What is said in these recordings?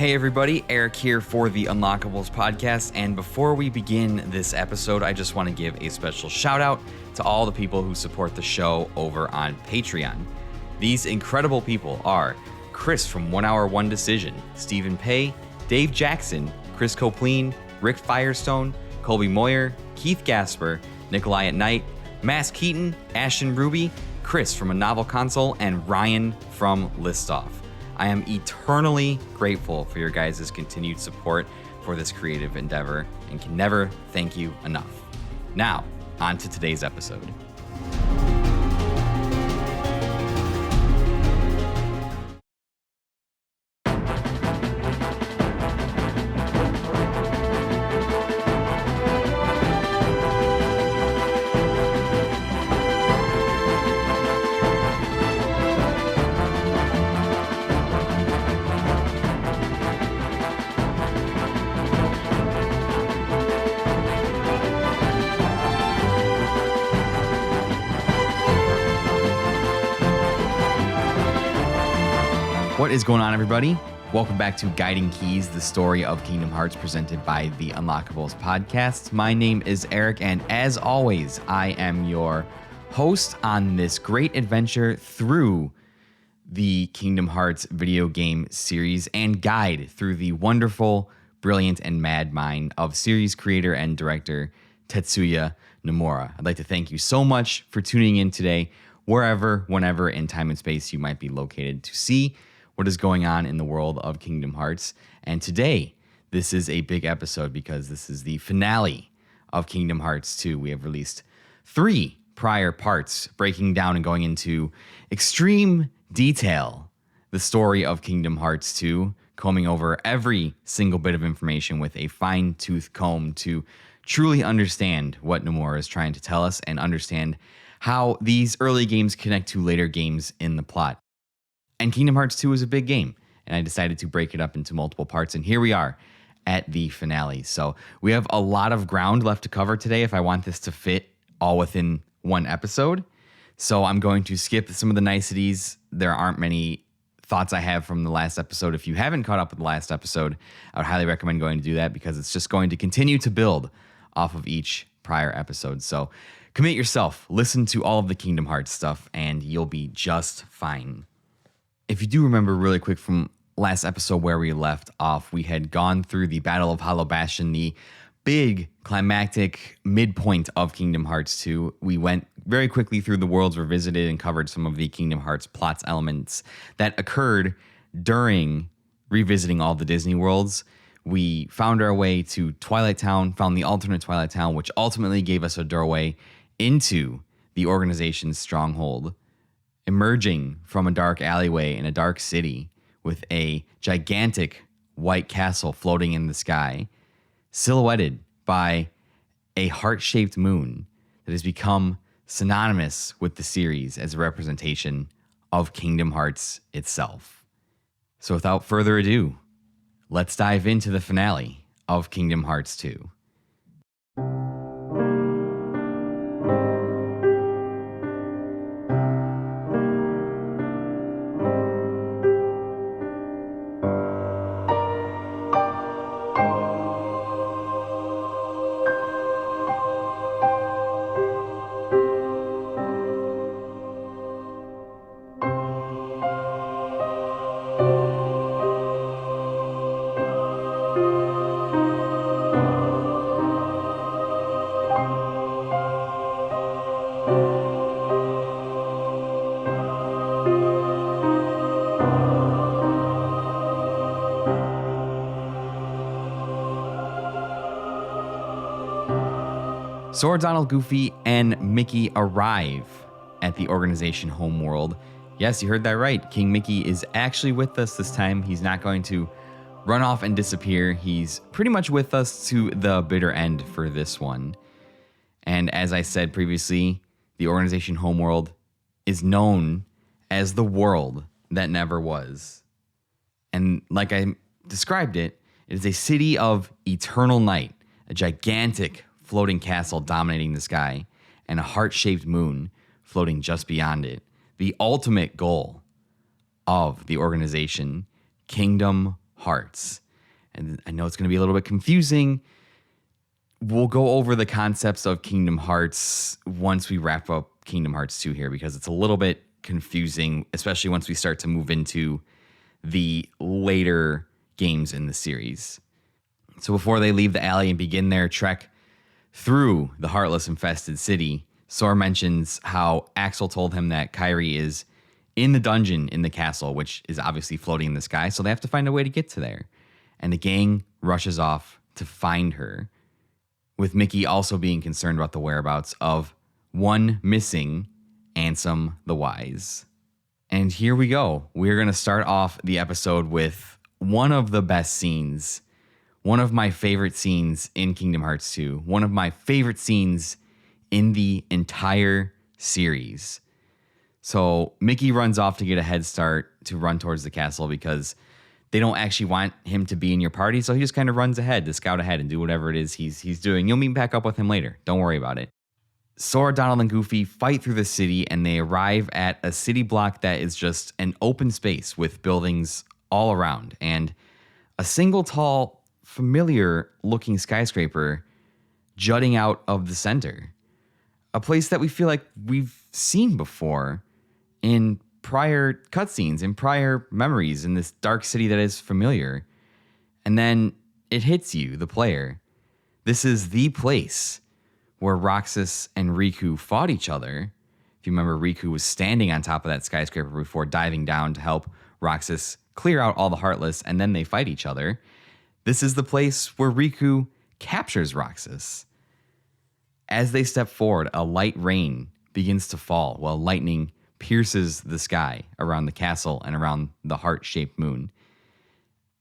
Hey everybody, Eric here for the Unlockables podcast, and before we begin this episode, I just want to give a special shout out to all the people who support the show over on Patreon. These incredible people are Chris from 1 Hour 1 Decision, Stephen Pay, Dave Jackson, Chris Copleen, Rick Firestone, Colby Moyer, Keith Gasper, Nikolai at Night, Mass Keaton, Ashton Ruby, Chris from A Novel Console, and Ryan from Listoff. I am eternally grateful for your guys' continued support for this creative endeavor and can never thank you enough. Now, on to today's episode. What is going on, everybody? Welcome back to Guiding Keys, the story of Kingdom Hearts presented by the Unlockables podcast. My name is Eric, and as always, I am your host on this great adventure through the Kingdom Hearts video game series and guide through the wonderful, brilliant, and mad mind of series creator and director Tetsuya Nomura. I'd like to thank you so much for tuning in today, wherever, whenever in time and space you might be located, to see what is going on in the world of Kingdom Hearts. And today, this is a big episode because this is the finale of Kingdom Hearts 2. We have released 3 prior parts, breaking down and going into extreme detail the story of Kingdom Hearts 2, combing over every single bit of information with a fine-tooth comb to truly understand what Nomura is trying to tell us and understand how these early games connect to later games in the plot. And Kingdom Hearts 2 is a big game, and I decided to break it up into multiple parts, and here we are at the finale. So we have a lot of ground left to cover today if I want this to fit all within one episode. So I'm going to skip some of the niceties. There aren't many thoughts I have from the last episode. If you haven't caught up with the last episode, I would highly recommend going to do that because it's just going to continue to build off of each prior episode. So commit yourself, listen to all of the Kingdom Hearts stuff, and you'll be just fine. If you do remember really quick from last episode where we left off, we had gone through the Battle of Hollow Bastion, the big climactic midpoint of Kingdom Hearts 2. We went very quickly through the worlds, revisited, and covered some of the Kingdom Hearts plots elements that occurred during revisiting all the Disney worlds. We found our way to Twilight Town, found the alternate Twilight Town, which ultimately gave us a doorway into the organization's stronghold, emerging from a dark alleyway in a dark city with a gigantic white castle floating in the sky, silhouetted by a heart-shaped moon that has become synonymous with the series as a representation of Kingdom Hearts itself. So without further ado, let's dive into the finale of Kingdom Hearts 2. Sora, Donald, Goofy, and Mickey arrive at the Organization homeworld. Yes, you heard that right. King Mickey is actually with us this time. He's not going to run off and disappear. He's pretty much with us to the bitter end for this one. And as I said previously, the Organization homeworld is known as the world that never was. And like I described it, it is a city of eternal night, a gigantic floating castle dominating the sky, and a heart-shaped moon floating just beyond it. The ultimate goal of the organization, Kingdom Hearts. And I know it's going to be a little bit confusing. We'll go over the concepts of Kingdom Hearts once we wrap up Kingdom Hearts 2 here, because it's a little bit confusing, especially once we start to move into the later games in the series. So before they leave the alley and begin their trek through the Heartless infested city, Sora mentions how Axel told him that Kairi is in the dungeon in the castle, which is obviously floating in the sky, so they have to find a way to get to there. And the gang rushes off to find her, with Mickey also being concerned about the whereabouts of one missing Ansem the Wise. And here we go. We're going to start off the episode with one of the best scenes, one of my favorite scenes in Kingdom Hearts 2, one of my favorite scenes in the entire series. So Mickey runs off to get a head start to run towards the castle because they don't actually want him to be in your party. So he just kind of runs ahead to scout ahead and do whatever it is he's doing. You'll meet back up with him later. Don't worry about it. Sora, Donald, and Goofy fight through the city, and they arrive at a city block that is just an open space with buildings all around and a single tall, familiar-looking skyscraper jutting out of the center. A place that we feel like we've seen before in prior cutscenes, in prior memories, in this dark city that is familiar. And then it hits you, the player. This is the place where Roxas and Riku fought each other. If you remember, Riku was standing on top of that skyscraper before diving down to help Roxas clear out all the Heartless, and then they fight each other. This is the place where Riku captures Roxas. As they step forward, a light rain begins to fall while lightning pierces the sky around the castle and around the heart-shaped moon.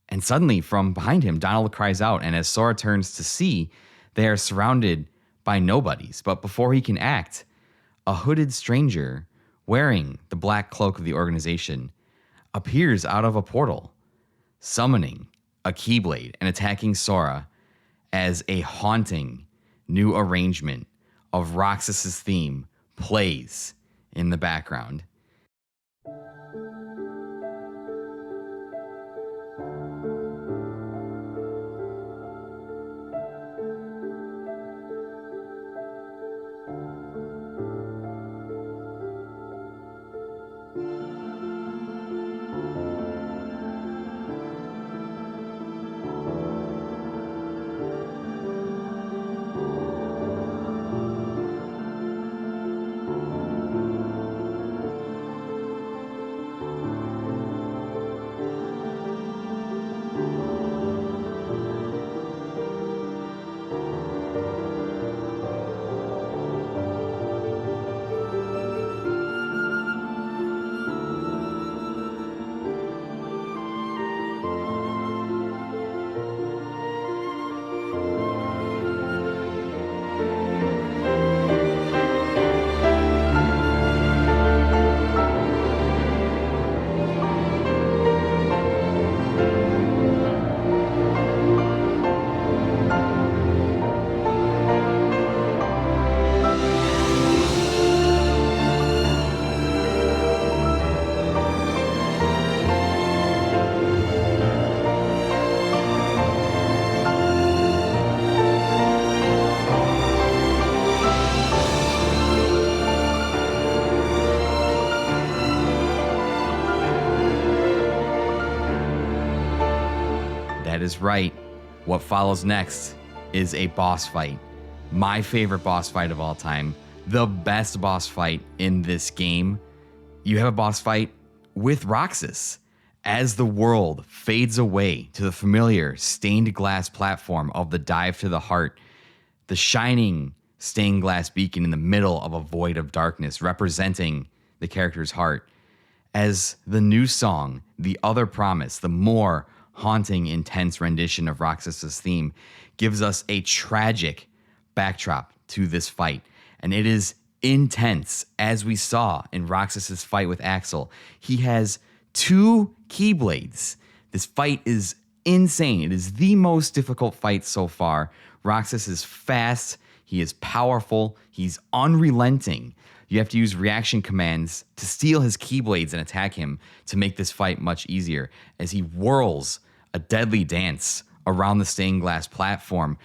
And suddenly, from behind him, Donald cries out, and as Sora turns to see, they are surrounded by nobodies. But before he can act, a hooded stranger wearing the black cloak of the organization appears out of a portal, summoning a Keyblade and attacking Sora as a haunting new arrangement of Roxas's theme plays in the background. That is right. What follows next is a boss fight. My favorite boss fight of all time. The best boss fight in this game. You have a boss fight with Roxas as the world fades away to the familiar stained glass platform of the Dive to the Heart, the shining stained glass beacon in the middle of a void of darkness representing the character's heart. As the new song, The Other Promise, the more haunting, intense rendition of Roxas's theme, gives us a tragic backdrop to this fight. And it is intense, as we saw in Roxas's fight with Axel. He has 2 Keyblades. This fight is insane. It is the most difficult fight so far. Roxas is fast. He is powerful. He's unrelenting. You have to use reaction commands to steal his Keyblades and attack him to make this fight much easier as he whirls a deadly dance around the stained glass platform,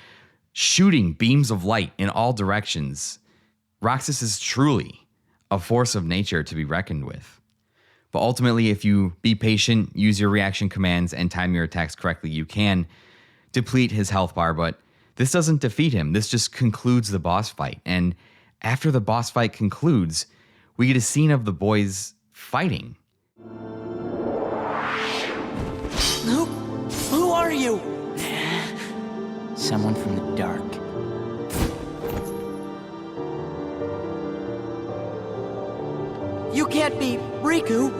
shooting beams of light in all directions. Roxas is truly a force of nature to be reckoned with. But ultimately, if you be patient, use your reaction commands, and time your attacks correctly, you can deplete his health bar, but this doesn't defeat him. This just concludes the boss fight. And after the boss fight concludes, we get a scene of the boys fighting. Who are you? Someone from the dark. You can't be Riku.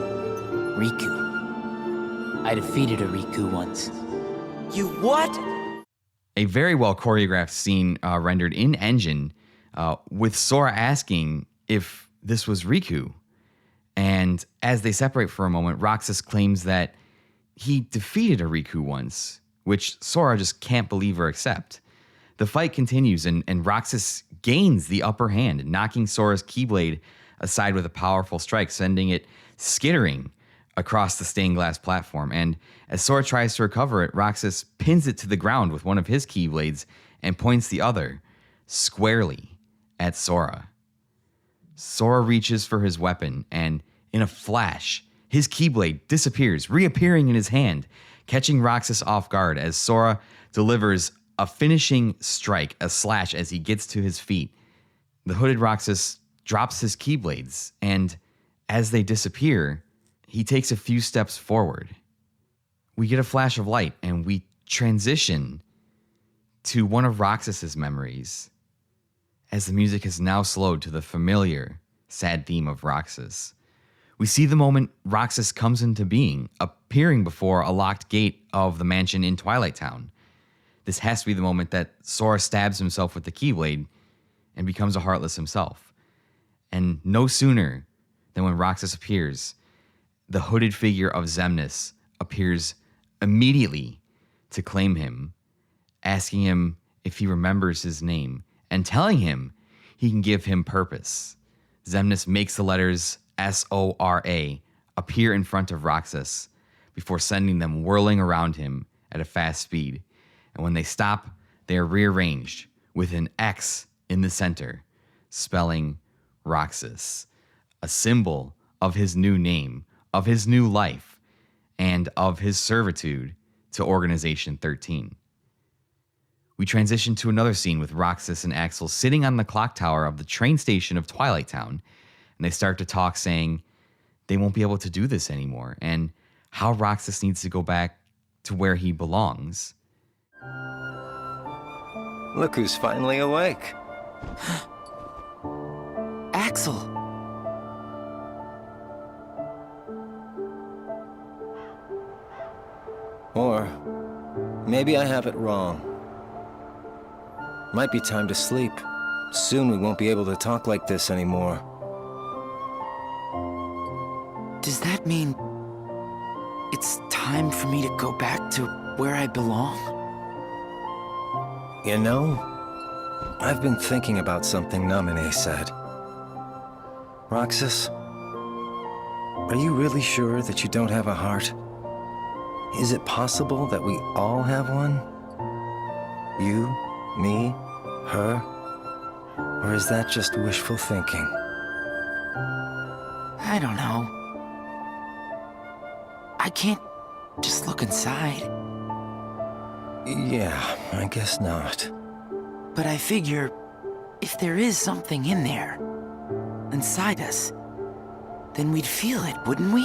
Riku. I defeated a Riku once. You what? A very well choreographed scene rendered in engine with Sora asking if this was Riku. And as they separate for a moment, Roxas claims that he defeated a Riku once, which Sora just can't believe or accept. The fight continues, and Roxas gains the upper hand, knocking Sora's Keyblade aside with a powerful strike, sending it skittering across the stained glass platform. And as Sora tries to recover it, Roxas pins it to the ground with one of his Keyblades and points the other squarely at Sora. Sora reaches for his weapon, and in a flash, his Keyblade disappears, reappearing in his hand, catching Roxas off guard as Sora delivers a finishing strike, a slash as he gets to his feet. The hooded Roxas drops his Keyblades, and as they disappear, he takes a few steps forward. We get a flash of light, and we transition to one of Roxas's memories, as the music has now slowed to the familiar, sad theme of Roxas. We see the moment Roxas comes into being, appearing before a locked gate of the mansion in Twilight Town. This has to be the moment that Sora stabs himself with the Keyblade and becomes a Heartless himself. And no sooner than when Roxas appears, the hooded figure of Xemnas appears immediately to claim him, asking him if he remembers his name and telling him he can give him purpose. Xemnas makes the letters Sora appear in front of Roxas before sending them whirling around him at a fast speed. And when they stop, they are rearranged with an X in the center, spelling Roxas, a symbol of his new name, of his new life, and of his servitude to Organization XIII. We transition to another scene with Roxas and Axel sitting on the clock tower of the train station of Twilight Town, and they start to talk, saying they won't be able to do this anymore, and how Roxas needs to go back to where he belongs. Look who's finally awake. Axel. Or maybe I have it wrong. Might be time to sleep. Soon we won't be able to talk like this anymore. Does that mean it's time for me to go back to where I belong? You know, I've been thinking about something Namine said. Roxas, are you really sure that you don't have a heart? Is it possible that we all have one? You, me, her? Or is that just wishful thinking? I don't know. I can't just look inside. Yeah, I guess not. But I figure, if there is something in there, inside us, then we'd feel it, wouldn't we?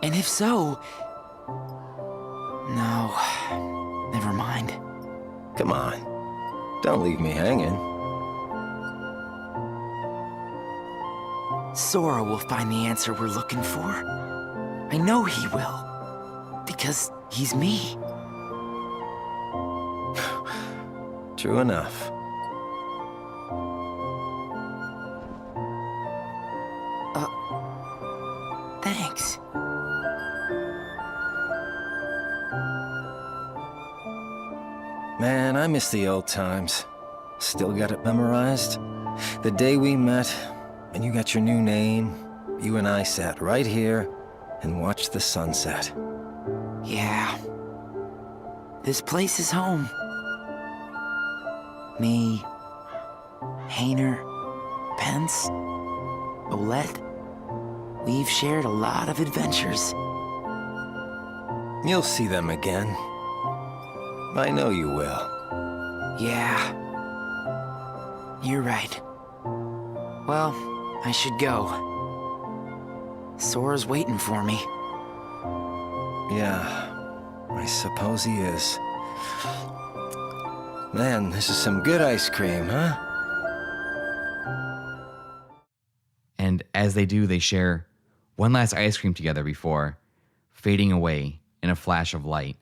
And if so... No, never mind. Come on, don't leave me hanging. Sora will find the answer we're looking for. I know he will, because he's me. True enough. Thanks. Man, I miss the old times. Still got it memorized? The day we met, and you got your new name, you and I sat right here and watched the sunset. Yeah. this place is home. Me, Hayner, Pence, Olette, we've shared a lot of adventures. You'll see them again. I know you will. Yeah. You're right. Well, I should go. Sora's waiting for me. Yeah, I suppose he is. Man, this is some good ice cream, huh? And as they do, they share one last ice cream together before fading away in a flash of light.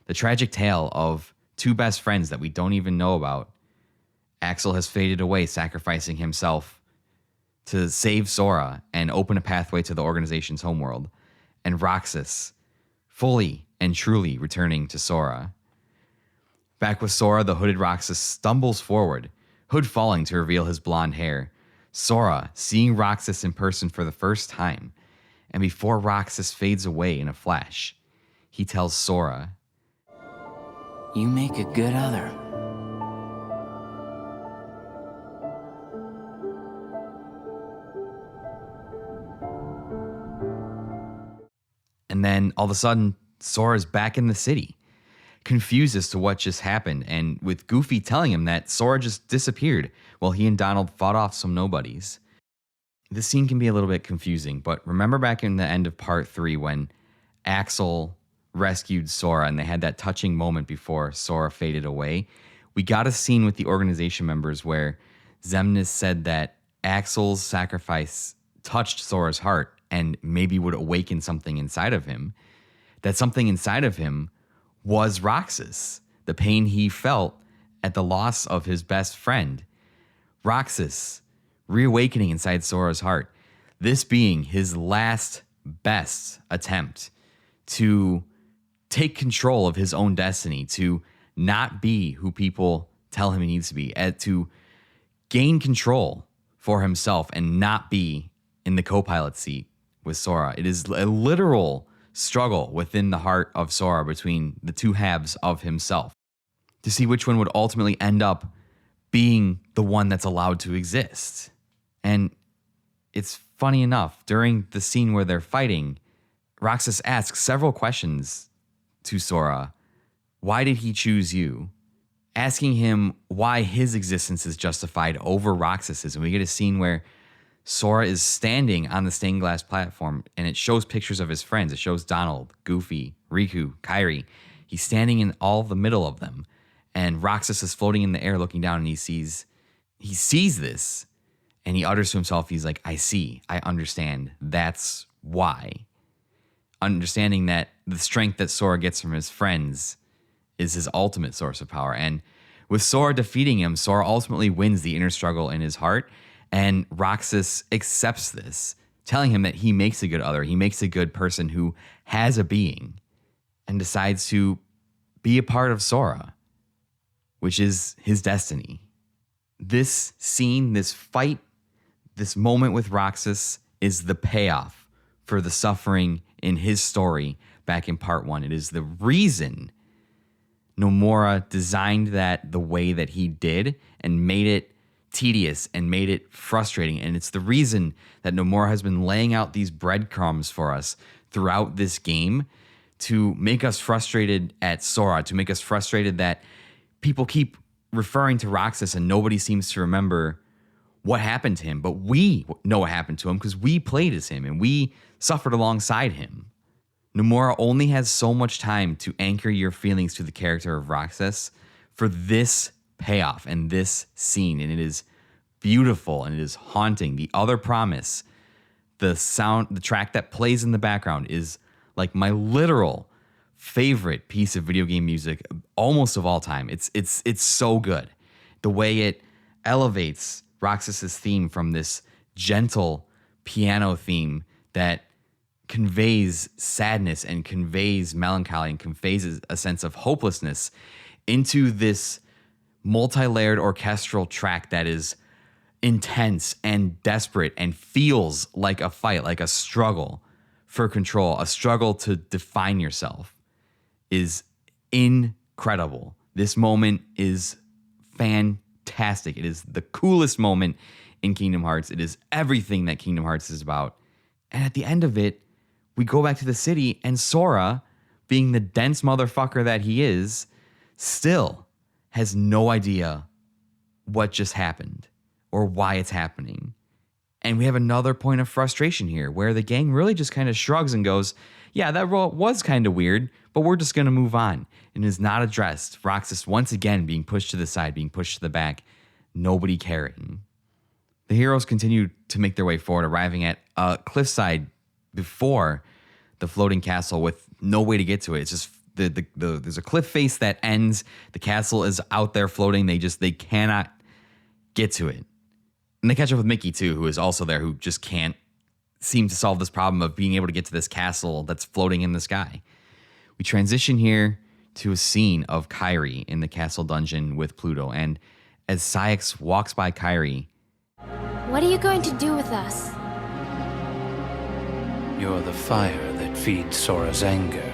The tragic tale of two best friends that we don't even know about. Axel has faded away, sacrificing himself to save Sora and open a pathway to the organization's homeworld. And Roxas, fully and truly returning to Sora. Back with Sora, the hooded Roxas stumbles forward, hood falling to reveal his blonde hair. Sora seeing Roxas in person for the first time. And before Roxas fades away in a flash, he tells Sora, You make a good other. and then all of a sudden, Sora's back in the city, confused as to what just happened, and with Goofy telling him that Sora just disappeared while he and Donald fought off some nobodies. This scene can be a little bit confusing, but remember back in the end of part 3 when Axel rescued Sora and they had that touching moment before Sora faded away? We got a scene with the organization members where Xemnas said that Axel's sacrifice touched Sora's heart and maybe would awaken something inside of him. That something inside of him was Roxas, the pain he felt at the loss of his best friend. Roxas reawakening inside Sora's heart, this being his last best attempt to take control of his own destiny, to not be who people tell him he needs to be, to gain control for himself and not be in the co-pilot seat with Sora. It is a literal struggle within the heart of Sora between the two halves of himself to see which one would ultimately end up being the one that's allowed to exist. And it's funny enough, during the scene where they're fighting, Roxas asks several questions to Sora. Why did he choose you? Asking him why his existence is justified over Roxas's. And we get a scene where Sora is standing on the stained glass platform and it shows pictures of his friends. It shows Donald, Goofy, Riku, Kairi. He's standing in all the middle of them. And Roxas is floating in the air looking down and he sees this. And he utters to himself, he's like, I see, I understand, that's why. Understanding that the strength that Sora gets from his friends is his ultimate source of power. And with Sora defeating him, Sora ultimately wins the inner struggle in his heart. And Roxas accepts this, telling him that he makes a good other. He makes a good person who has a being and decides to be a part of Sora, which is his destiny. This scene, this fight, this moment with Roxas is the payoff for the suffering in his story back in part 1. It is the reason Nomura designed that the way that he did and made it tedious and made it frustrating. And it's the reason that Nomura has been laying out these breadcrumbs for us throughout this game to make us frustrated at Sora, to make us frustrated that people keep referring to Roxas and nobody seems to remember what happened to him, but we know what happened to him because we played as him and we suffered alongside him. Nomura only has so much time to anchor your feelings to the character of Roxas for this payoff and this scene, and it is beautiful and it is haunting. The Other Promise, the track that plays in the background is like my literal favorite piece of video game music almost of all time. It's so good. The way it elevates Roxas's theme from this gentle piano theme that conveys sadness and conveys melancholy and conveys a sense of hopelessness into this multi-layered orchestral track that is intense and desperate and feels like a fight, like a struggle for control, a struggle to define yourself, is incredible. This moment is fantastic. It is the coolest moment in Kingdom Hearts. It is everything that Kingdom Hearts is about. And at the end of it, we go back to the city, and Sora, being the dense motherfucker that he is, still has no idea what just happened or why it's happening. And we have another point of frustration here where the gang really just kind of shrugs and goes, yeah, that was kind of weird, but we're just going to move on. And is not addressed. Roxas once again being pushed to the side, being pushed to the back, nobody caring. The heroes continue to make their way forward, arriving at a cliffside before the floating castle with no way to get to it. It's just there's a cliff face that ends. The castle is out there floating. They cannot get to it. And they catch up with Mickey too, who is also there, who just can't seem to solve this problem of being able to get to this castle that's floating in the sky. We transition here to a scene of Kairi in the castle dungeon with Pluto. And as Saïx walks by Kairi, what are you going to do with us? You're the fire that feeds Sora's anger.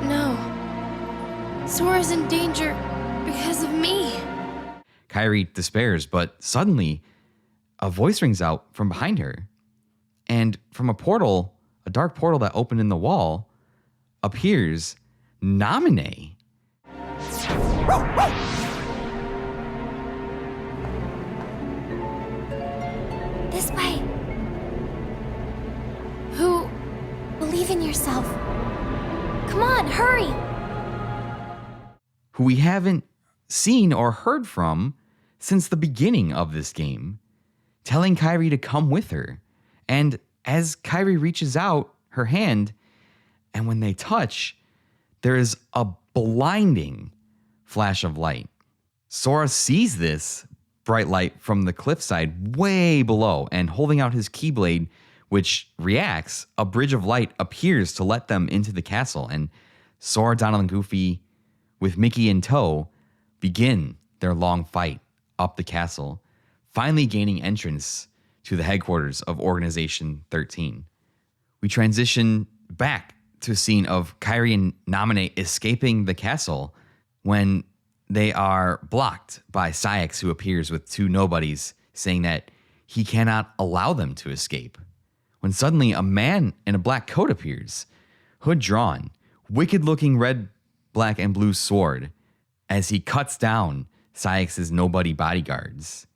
No. Sora's in danger because of me. Kairi despairs, but suddenly a voice rings out from behind her. And from a portal, a dark portal that opened in the wall, appears Naminé. This way. Who? Believe in yourself. Come on, hurry. Who we haven't seen or heard from since the beginning of this game, telling Kairi to come with her. And as Kairi reaches out her hand, and when they touch, there is a blinding flash of light. Sora sees this bright light from the cliffside way below, and holding out his Keyblade, which reacts, a bridge of light appears to let them into the castle. And Sora, Donald, and Goofy, with Mickey in tow, begin their long fight up the castle, finally gaining entrance to the headquarters of Organization XIII. We transition back to a scene of Kairi and Naminé escaping the castle when they are blocked by Saïx, who appears with two nobodies, saying that he cannot allow them to escape. When suddenly a man in a black coat appears, hood drawn, wicked-looking red, black, and blue sword, as he cuts down Saïx's nobody bodyguards.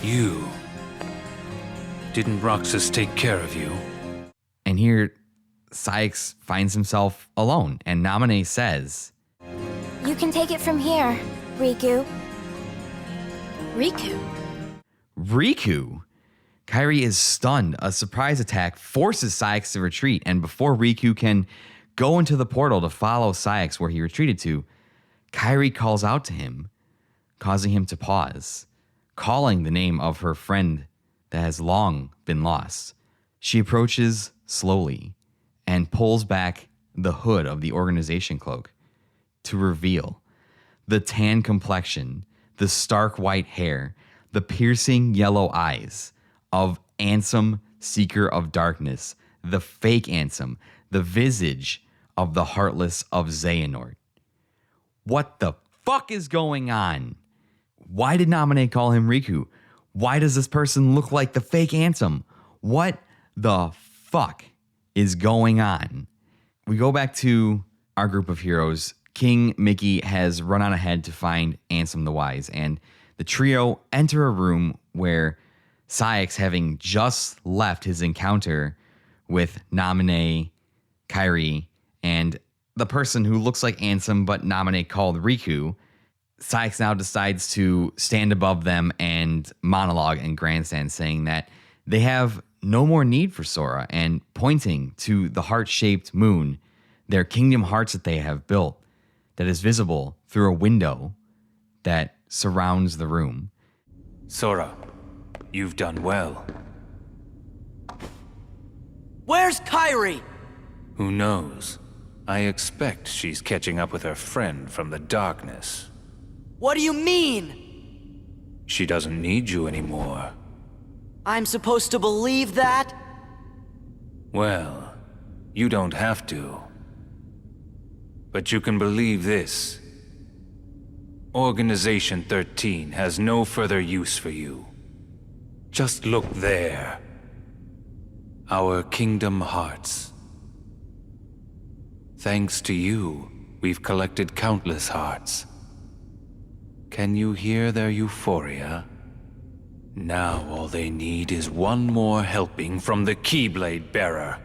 You. Didn't Roxas take care of you? And here, Saïx finds himself alone, and Naminé says, You can take it from here, Riku. Riku? Riku! Kairi is stunned. A surprise attack forces Saïx to retreat, and before Riku can go into the portal to follow Saïx where he retreated to, Kairi calls out to him, causing him to pause, calling the name of her friend that has long been lost. She approaches slowly and pulls back the hood of the organization cloak to reveal the tan complexion, the stark white hair, the piercing yellow eyes of Ansem, Seeker of Darkness, the fake Ansem, the visage of the Heartless of Xehanort. What the fuck is going on? Why did Naminé call him Riku? Why does this person look like the fake Ansem? What the fuck is going on? We go back to our group of heroes. King Mickey has run on ahead to find Ansem the Wise, and the trio enter a room where Saïx, having just left his encounter with Naminé, Kairi, and the person who looks like Ansem but Naminé called Riku, Saïx now decides to stand above them and monologue and grandstand, saying that they have no more need for Sora, and pointing to the heart-shaped moon, their Kingdom Hearts that they have built, that is visible through a window that surrounds the room. Sora, you've done well. Where's Kairi? Who knows? I expect she's catching up with her friend from the darkness. What do you mean? She doesn't need you anymore. I'm supposed to believe that? Well, you don't have to. But you can believe this. Organization XIII has no further use for you. Just look there. Our Kingdom Hearts. Thanks to you, we've collected countless hearts. Can you hear their euphoria? Now all they need is one more helping from the Keyblade Bearer.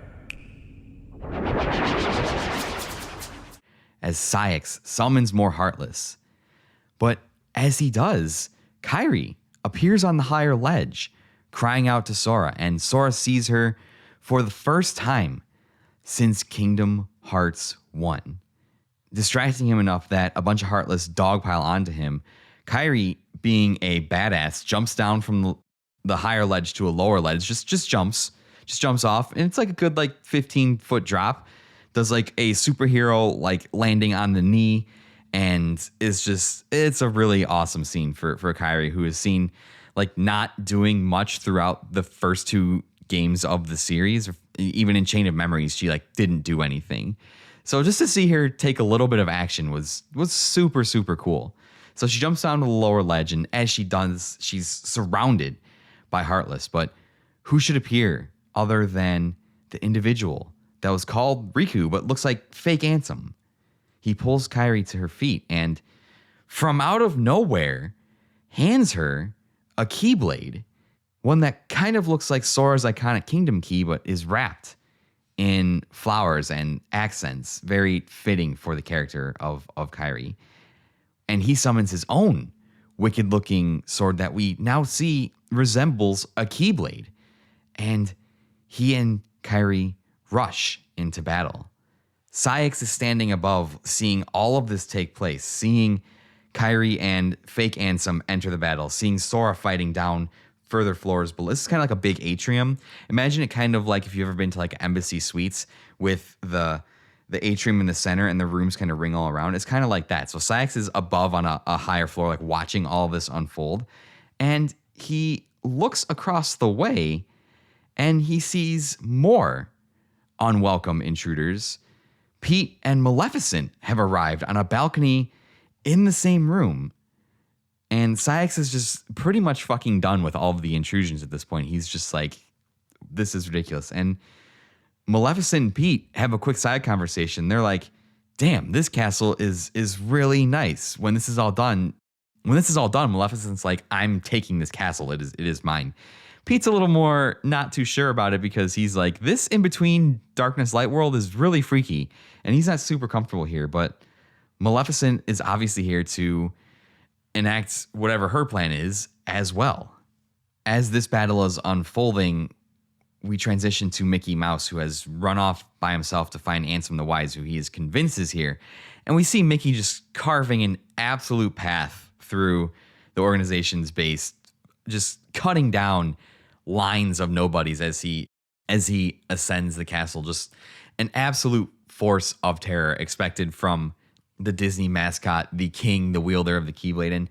As Saïx summons more Heartless. But as he does, Kairi appears on the higher ledge, crying out to Sora, and Sora sees her for the first time since Kingdom Hearts 1. Distracting him enough that a bunch of Heartless dogpile onto him, Kairi, being a badass, jumps down from the higher ledge to a lower ledge, just jumps off, and it's like a good 15-foot drop. Does like a superhero landing on the knee, and it's a really awesome scene for Kairi, who is seen not doing much throughout the first two games of the series. Even in Chain of Memories, she didn't do anything. So just to see her take a little bit of action was super, super cool. So she jumps down to the lower ledge, and as she does, she's surrounded by Heartless. But who should appear other than the individual that was called Riku, but looks like fake Ansem? He pulls Kairi to her feet, and from out of nowhere, hands her a Keyblade, one that kind of looks like Sora's iconic Kingdom Key, but is wrapped in flowers and accents, very fitting for the character of Kairi. And he summons his own wicked-looking sword that we now see resembles a Keyblade. And he and Kairi rush into battle. Saïx is standing above, seeing all of this take place, seeing Kairi and fake Ansem enter the battle, seeing Sora fighting down further floors below. This is kind of like a big atrium. Imagine it kind of like if you've ever been to Embassy Suites with the atrium in the center and the rooms kind of ring all around. It's kind of like that. So Saïx is above on a higher floor, watching all of this unfold. And he looks across the way and he sees more unwelcome intruders. Pete and Maleficent have arrived on a balcony in the same room. And Saïx is just pretty much fucking done with all of the intrusions at this point. He's just this is ridiculous. And Maleficent and Pete have a quick side conversation. They're like, damn, this castle is really nice. When this is all done, Maleficent's like, I'm taking this castle. It is mine. Pete's a little more not too sure about it because he's like, this in between Darkness Light world is really freaky. And he's not super comfortable here. But Maleficent is obviously here to enact whatever her plan is as well. As this battle is unfolding, we transition to Mickey Mouse, who has run off by himself to find Ansem the Wise, who he is convinced is here. And we see Mickey just carving an absolute path through the organization's base, just cutting down lines of nobodies as he ascends the castle. Just an absolute force of terror expected from the Disney mascot, the king, the wielder of the Keyblade. And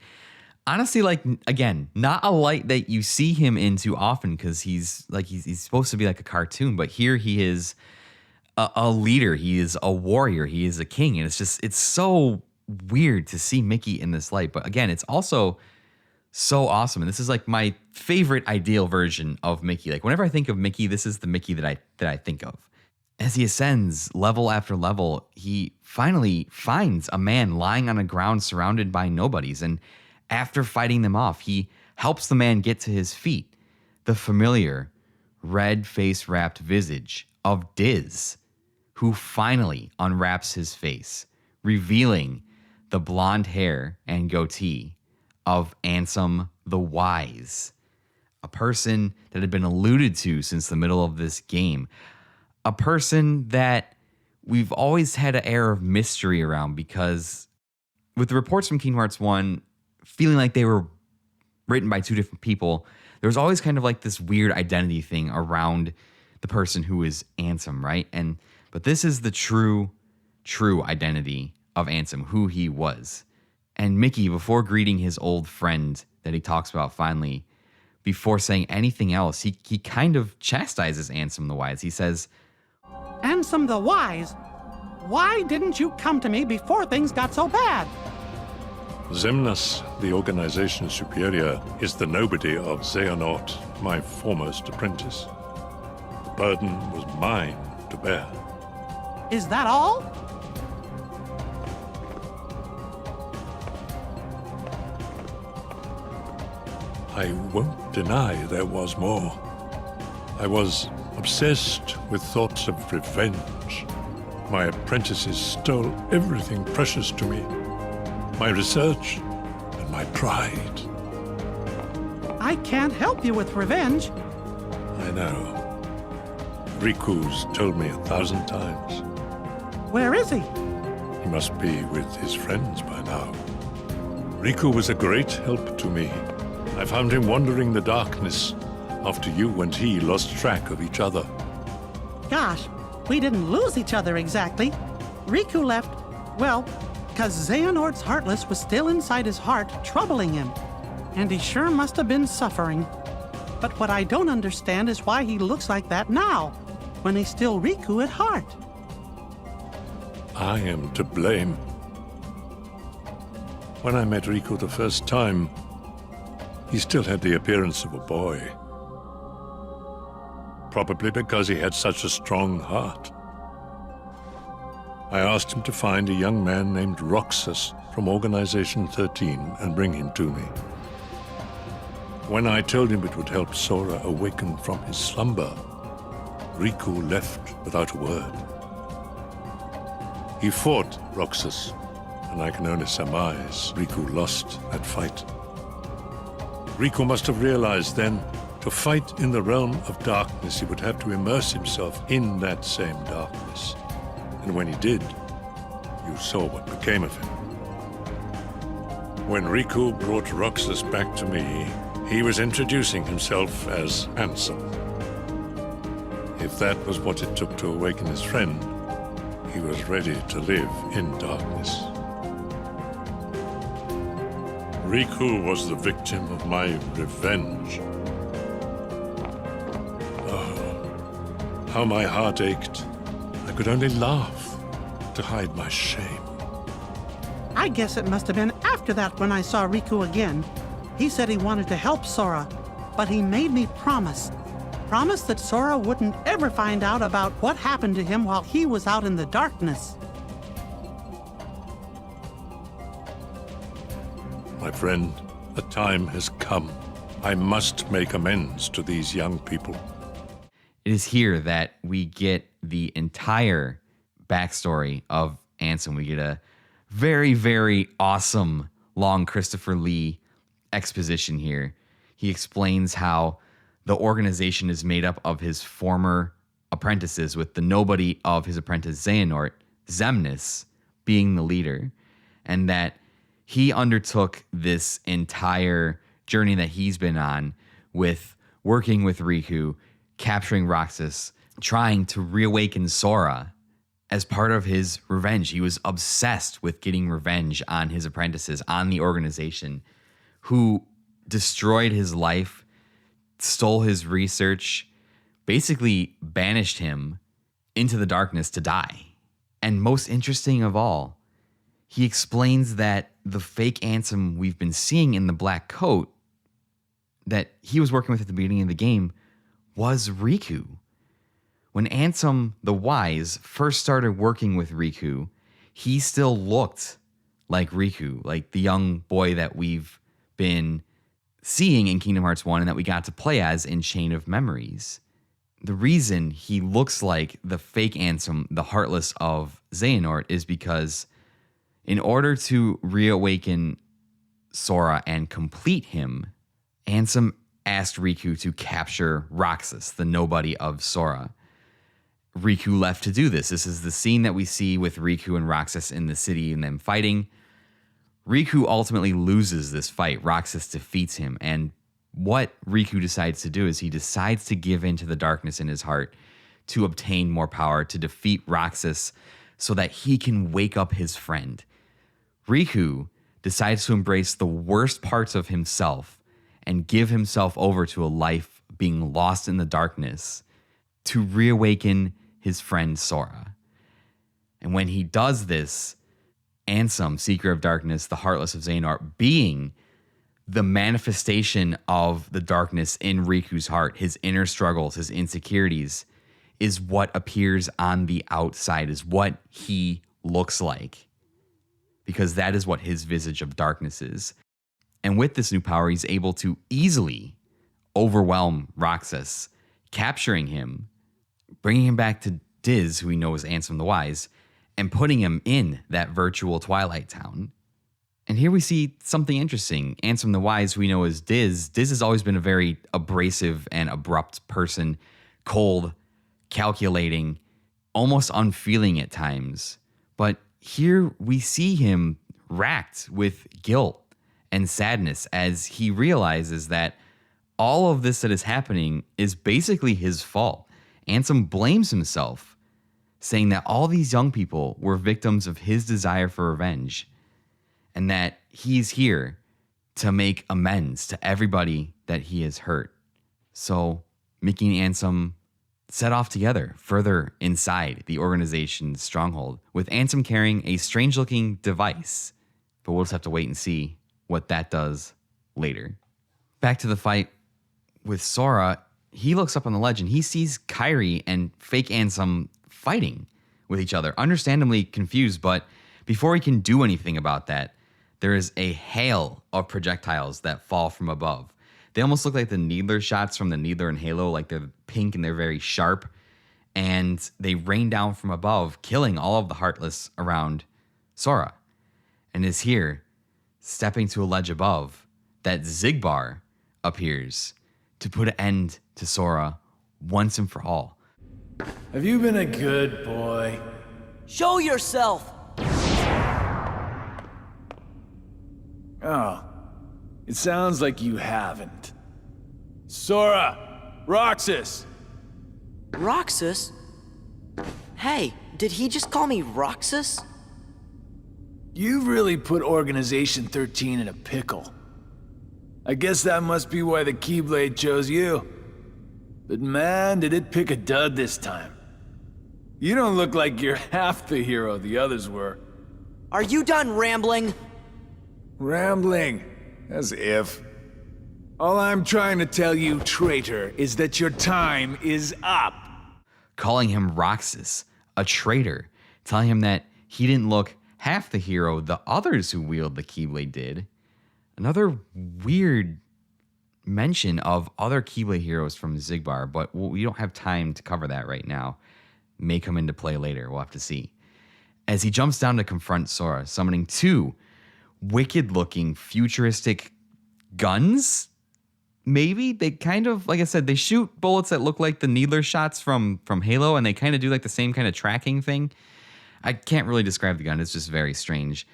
honestly, again, not a light that you see him in too often because he's supposed to be like a cartoon, but here he is a leader. He is a warrior. He is a king. And it's so weird to see Mickey in this light. But again, it's also so awesome. And this is my favorite ideal version of Mickey. Whenever I think of Mickey, this is the Mickey that I think of. As he ascends level after level, he finally finds a man lying on the ground surrounded by nobodies. And after fighting them off, he helps the man get to his feet. The familiar red face wrapped visage of Diz, who finally unwraps his face, revealing the blonde hair and goatee of Ansem the Wise, a person that had been alluded to since the middle of this game, a person that we've always had an air of mystery around because with the reports from Kingdom Hearts 1 feeling like they were written by two different people, there was always kind of this weird identity thing around the person who is Ansem, right? But this is the true identity of Ansem, who he was. And Mickey, before greeting his old friend that he talks about finally, before saying anything else, he kind of chastises Ansem the Wise. He says, Ansem the Wise, why didn't you come to me before things got so bad? Xemnas, the Organization Superior, is the nobody of Xehanort, my foremost apprentice. The burden was mine to bear. Is that all? I won't deny there was more. I was obsessed with thoughts of revenge. My apprentices stole everything precious to me. My research and my pride. I can't help you with revenge. I know. Riku's told me 1,000 times. Where is he? He must be with his friends by now. Riku was a great help to me. I found him wandering the darkness after you and he lost track of each other. Gosh, we didn't lose each other exactly. Riku left, well, because Xehanort's Heartless was still inside his heart, troubling him. And he sure must have been suffering. But what I don't understand is why he looks like that now, when he's still Riku at heart. I am to blame. When I met Riku the first time, he still had the appearance of a boy. Probably because he had such a strong heart. I asked him to find a young man named Roxas from Organization XIII and bring him to me. When I told him it would help Sora awaken from his slumber, Riku left without a word. He fought Roxas, and I can only surmise Riku lost that fight. Riku must have realized then, to fight in the realm of darkness, he would have to immerse himself in that same darkness. And when he did, you saw what became of him. When Riku brought Roxas back to me, he was introducing himself as Ansem. If that was what it took to awaken his friend, he was ready to live in darkness. Riku was the victim of my revenge. Oh, how my heart ached. I could only laugh to hide my shame. I guess it must have been after that when I saw Riku again. He said he wanted to help Sora, but he made me promise. Promise that Sora wouldn't ever find out about what happened to him while he was out in the darkness. My friend, the time has come. I must make amends to these young people. it is here that we get the entire backstory of Ansem. We get a very, very awesome long Christopher Lee exposition here. He explains how the organization is made up of his former apprentices, with the nobody of his apprentice Xehanort, Xemnas, being the leader, and that he undertook this entire journey that he's been on with working with Riku, capturing Roxas, trying to reawaken Sora as part of his revenge. He was obsessed with getting revenge on his apprentices, on the organization, who destroyed his life, stole his research, basically banished him into the darkness to die. And most interesting of all, he explains that the fake Ansem we've been seeing in the black coat that he was working with at the beginning of the game was Riku. When Ansem the Wise first started working with Riku, he still looked like Riku, like the young boy that we've been seeing in Kingdom Hearts 1 and that we got to play as in Chain of Memories. The reason he looks like the fake Ansem, the Heartless of Xehanort, is because in order to reawaken Sora and complete him, Ansem asked Riku to capture Roxas, the nobody of Sora. Riku left to do this. This is the scene that we see with Riku and Roxas in the city and them fighting. Riku ultimately loses this fight. Roxas defeats him. And what Riku decides to do is he decides to give in to the darkness in his heart to obtain more power, to defeat Roxas so that he can wake up his friend. Riku decides to embrace the worst parts of himself and give himself over to a life being lost in the darkness to reawaken his friend Sora. And when he does this, Ansem, Seeker of Darkness, the Heartless of Xehanort, being the manifestation of the darkness in Riku's heart, his inner struggles, his insecurities, is what appears on the outside, is what he looks like. Because that is what his visage of darkness is. And with this new power, he's able to easily overwhelm Roxas, capturing him, bringing him back to Diz, who we know as Ansem the Wise, and putting him in that virtual Twilight Town. And here we see something interesting. Ansem the Wise, who we know as Diz. Diz has always been a very abrasive and abrupt person, cold, calculating, almost unfeeling at times. But here we see him racked with guilt and sadness as he realizes that all of this that is happening is basically his fault. Ansem blames himself, saying that all these young people were victims of his desire for revenge, and that he's here to make amends to everybody that he has hurt. So Mickey and Ansem set off together further inside the organization's stronghold, with Ansem carrying a strange-looking device. But we'll just have to wait and see what that does later. Back to the fight with Sora, he looks up on the ledge and he sees Kairi and fake Ansem fighting with each other, understandably confused, but before he can do anything about that, there is a hail of projectiles that fall from above. They almost look like the Needler shots from the Needler and Halo, like they're pink and they're very sharp, and they rain down from above, killing all of the Heartless around Sora. And is here, stepping to a ledge above, that Xigbar appears to put an end to Sora once and for all. Have you been a good boy? Show yourself! Oh, it sounds like you haven't. Sora! Roxas! Roxas? Hey, did he just call me Roxas? You've really put Organization XIII in a pickle. I guess that must be why the Keyblade chose you. But man, did it pick a dud this time. You don't look like you're half the hero the others were. Are you done rambling? Rambling? As if. All I'm trying to tell you, traitor, is that your time is up. Calling him Roxas, a traitor, telling him that he didn't look half the hero the others who wield the Keyblade did. Another weird mention of other Keyblade heroes from Xigbar, but we don't have time to cover that right now. May come into play later, we'll have to see. As he jumps down to confront Sora, summoning two wicked-looking, futuristic guns? Maybe? They kind of, like I said, they shoot bullets that look like the Needler shots from Halo, and they kind of do like the same kind of tracking thing. I can't really describe the gun. It's just very strange.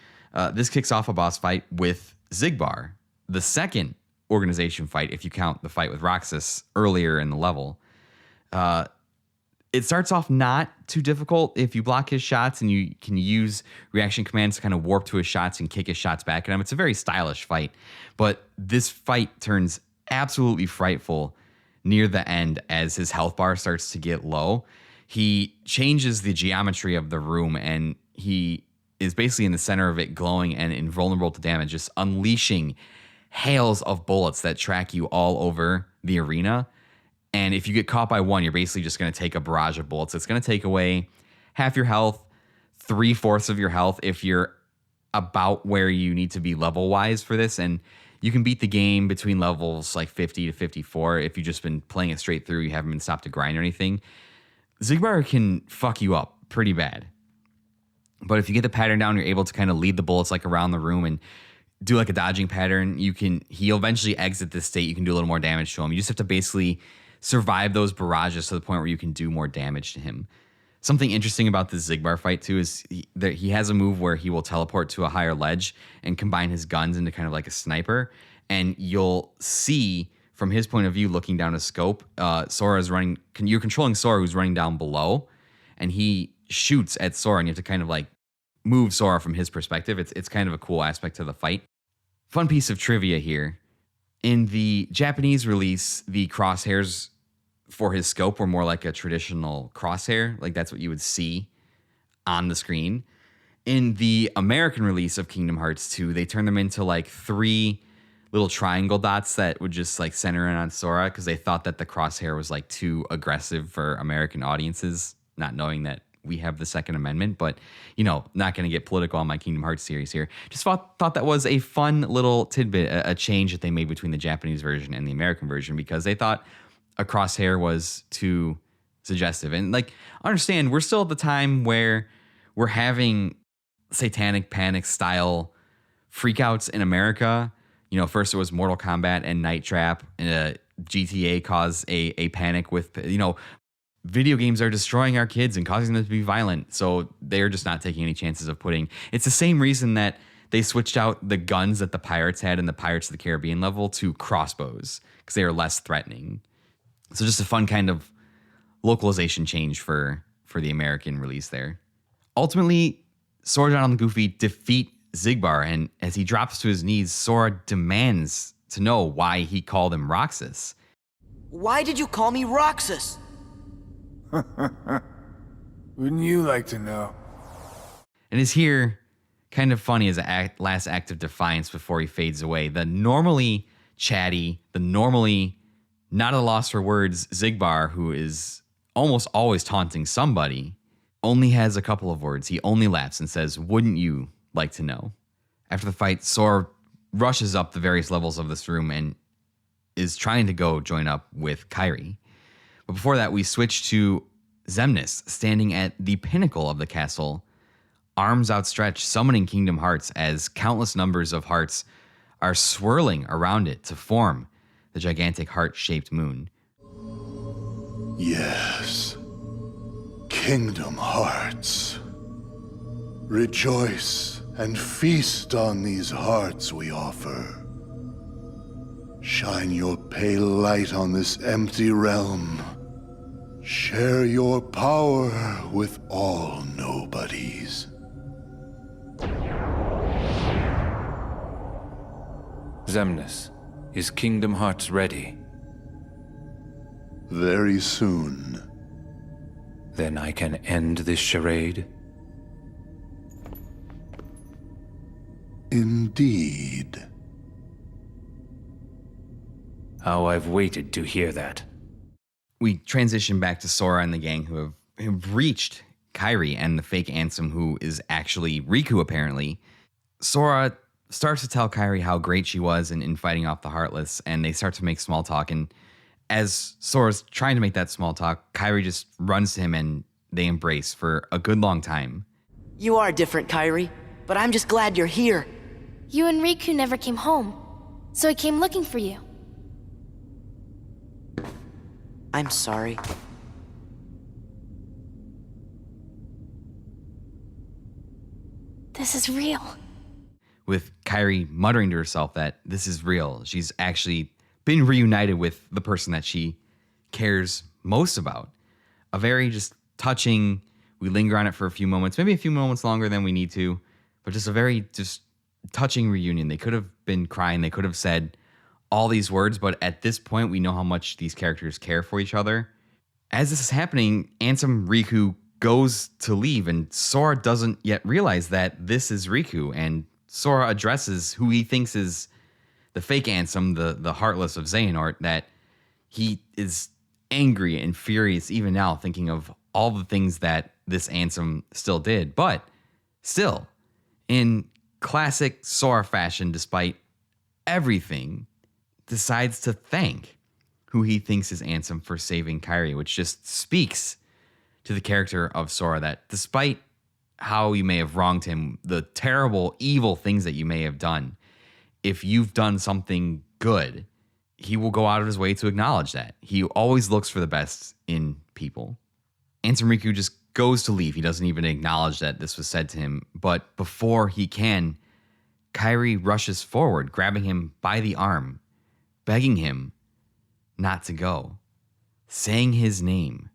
This kicks off a boss fight with Xigbar, the second organization fight, if you count the fight with Roxas earlier in the level. It starts off not too difficult if you block his shots and you can use reaction commands to kind of warp to his shots and kick his shots back at him. It's a very stylish fight, but this fight turns absolutely frightful near the end as his health bar starts to get low. He changes the geometry of the room and he is basically in the center of it, glowing and invulnerable to damage, just unleashing hails of bullets that track you all over the arena. And if you get caught by one, you're basically just going to take a barrage of bullets. It's going to take away half your health, 3/4 of your health if you're about where you need to be level-wise for this. And you can beat the game between levels like 50 to 54 if you've just been playing it straight through, you haven't been stopped to grind or anything. Xigbar can fuck you up pretty bad. But if you get the pattern down, you're able to kind of lead the bullets like around the room and do like a dodging pattern. He'll eventually exit this state. You can do a little more damage to him. You just have to basically survive those barrages to the point where you can do more damage to him. Something interesting about this Xigbar fight too is that he has a move where he will teleport to a higher ledge and combine his guns into kind of like a sniper. And you'll see from his point of view, looking down a scope, you're controlling Sora who's running down below, and he shoots at Sora and you have to kind of like move Sora from his perspective. It's kind of a cool aspect to the fight. Fun piece of trivia here. In the Japanese release, the crosshairs for his scope were more like a traditional crosshair. Like that's what you would see on the screen. In the American release of Kingdom Hearts 2, they turned them into like 3 little triangle dots that would just like center in on Sora because they thought that the crosshair was like too aggressive for American audiences, not knowing that we have the Second Amendment. But, you know, not going to get political on my Kingdom Hearts series here. Just thought that was a fun little tidbit, a change that they made between the Japanese version and the American version because they thought a crosshair was too suggestive. And like, understand, we're still at the time where we're having satanic panic style freakouts in America. You know, first it was Mortal Kombat and Night Trap, and GTA caused a panic with, you know, video games are destroying our kids and causing them to be violent. So they're just not taking any chances of putting. It's the same reason that they switched out the guns that the pirates had in the Pirates of the Caribbean level to crossbows because they are less threatening. So just a fun kind of localization change for the American release there. Ultimately, Sora, Donald, and Goofy defeat Xigbar, and as he drops to his knees, Sora demands to know why he called him Roxas. Why did you call me Roxas? Wouldn't you like to know? And is here kind of funny as a last act of defiance before he fades away. The normally chatty, the normally not at a loss for words Xigbar, who is almost always taunting somebody, only has a couple of words. He only laughs and says, "Wouldn't you like to know?" After the fight, Sora rushes up the various levels of this room and is trying to go join up with Kairi. But before that, we switch to Xemnas standing at the pinnacle of the castle, arms outstretched, summoning Kingdom Hearts as countless numbers of hearts are swirling around it to form the gigantic heart-shaped moon. Yes, Kingdom Hearts. Rejoice and feast on these hearts we offer. Shine your pale light on this empty realm. Share your power with all nobodies. Xemnas, is Kingdom Hearts ready? Very soon. Then I can end this charade? Indeed. How I've waited to hear that. We transition back to Sora and the gang who have reached Kairi and the fake Ansem, who is actually Riku, apparently. Sora starts to tell Kairi how great she was in fighting off the Heartless, and they start to make small talk. And as Sora's trying to make that small talk, Kairi just runs to him and they embrace for a good long time. You are different, Kairi, but I'm just glad you're here. You and Riku never came home, so I came looking for you. I'm sorry. This is real. With Kairi muttering to herself that this is real. She's actually been reunited with the person that she cares most about. A very just touching, we linger on it for a few moments, maybe a few moments longer than we need to, but just a very just touching reunion. They could have been crying. They could have said all these words, but at this point, we know how much these characters care for each other. As this is happening, Ansem Riku goes to leave, and Sora doesn't yet realize that this is Riku, and Sora addresses who he thinks is the fake Ansem, the Heartless of Xehanort, that he is angry and furious even now, thinking of all the things that this Ansem still did. But still, in classic Sora fashion, despite everything, decides to thank who he thinks is Ansem for saving Kairi, which just speaks to the character of Sora, that despite how you may have wronged him, the terrible, evil things that you may have done, if you've done something good, he will go out of his way to acknowledge that. He always looks for the best in people. Ansem Riku just goes to leave. He doesn't even acknowledge that this was said to him. But before he can, Kairi rushes forward, grabbing him by the arm, begging him not to go, saying his name.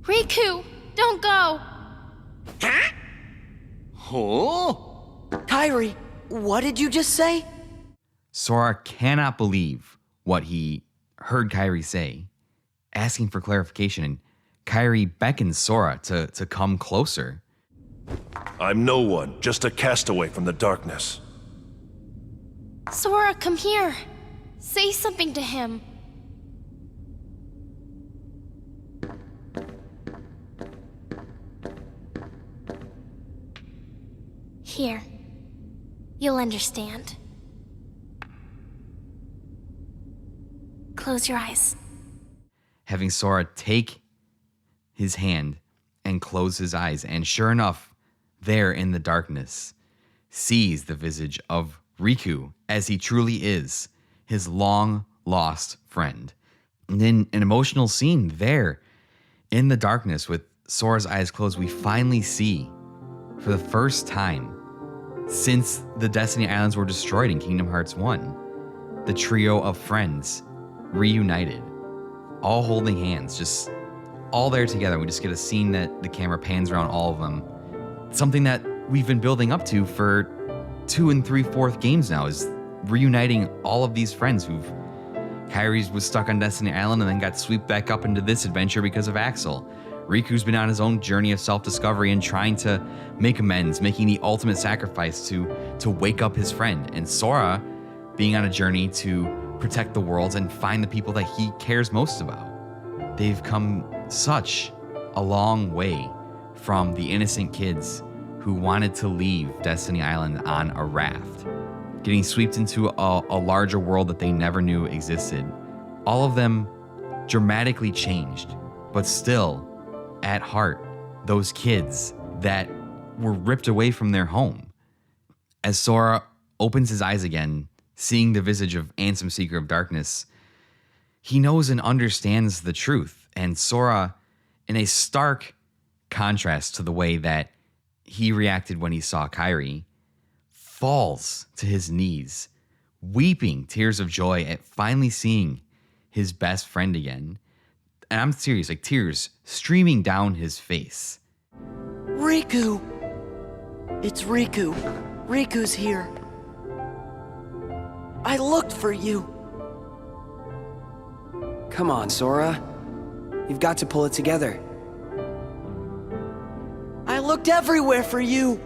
Riku, don't go! Huh? Kairi, what did you just say? Sora cannot believe what he heard Kairi say, asking for clarification, and Kairi beckons Sora to come closer. I'm no one, just a castaway from the darkness. Sora, come here. Say something to him. Here. You'll understand. Close your eyes. Having Sora take his hand and close his eyes, and sure enough, there in the darkness, sees the visage of Riku as he truly is, his long-lost friend. And in an emotional scene there in the darkness with Sora's eyes closed, we finally see, for the first time since the Destiny Islands were destroyed in Kingdom Hearts 1, the trio of friends reunited, all holding hands, just all there together. We just get a scene that the camera pans around all of them. Something that we've been building up to for 2 3/4 games now, is reuniting all of these friends Kairi was stuck on Destiny Island and then got swept back up into this adventure because of Axel. Riku's been on his own journey of self-discovery and trying to make amends, making the ultimate sacrifice to wake up his friend. And Sora being on a journey to protect the world and find the people that he cares most about. They've come such a long way from the innocent kids who wanted to leave Destiny Island on a raft, getting swept into a larger world that they never knew existed. All of them dramatically changed, but still, at heart, those kids that were ripped away from their home. As Sora opens his eyes again, seeing the visage of Ansem, Seeker of Darkness, he knows and understands the truth. And Sora, in a stark contrast to the way that he reacted when he saw Kairi, falls to his knees, weeping tears of joy at finally seeing his best friend again. And I'm serious, like tears streaming down his face. Riku! It's Riku. Riku's here. I looked for you. Come on, Sora. You've got to pull it together. I looked everywhere for you.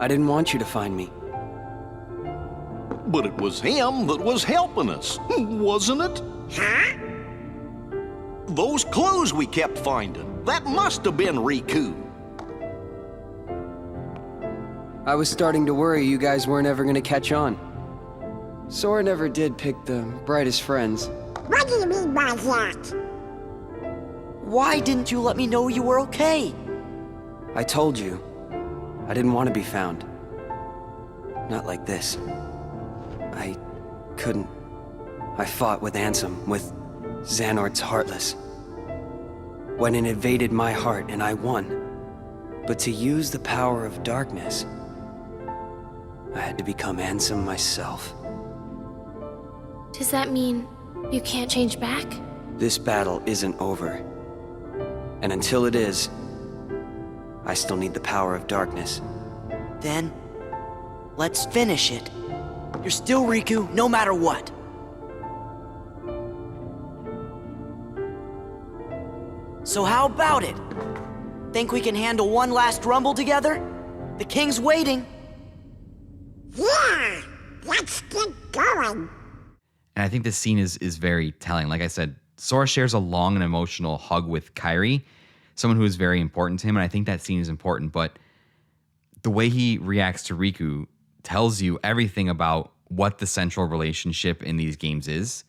I didn't want you to find me. But it was him that was helping us, wasn't it? Huh? Those clues we kept finding, that must have been Riku. I was starting to worry you guys weren't ever gonna catch on. Sora never did pick the brightest friends. What do you mean by that? Why didn't you let me know you were okay? I told you, I didn't want to be found. Not like this. I couldn't. I fought with Ansem, with Xehanort's Heartless. When it invaded my heart and I won. But to use the power of darkness, I had to become Ansem myself. Does that mean you can't change back? This battle isn't over. And until it is, I still need the power of darkness. Then, let's finish it. You're still Riku, no matter what. So how about it? Think we can handle one last rumble together? The king's waiting. Yeah, let's get going. And I think this scene is very telling. Like I said, Sora shares a long and emotional hug with Kairi, someone who is very important to him, and I think that scene is important, but the way he reacts to Riku tells you everything about what the central relationship in these games is.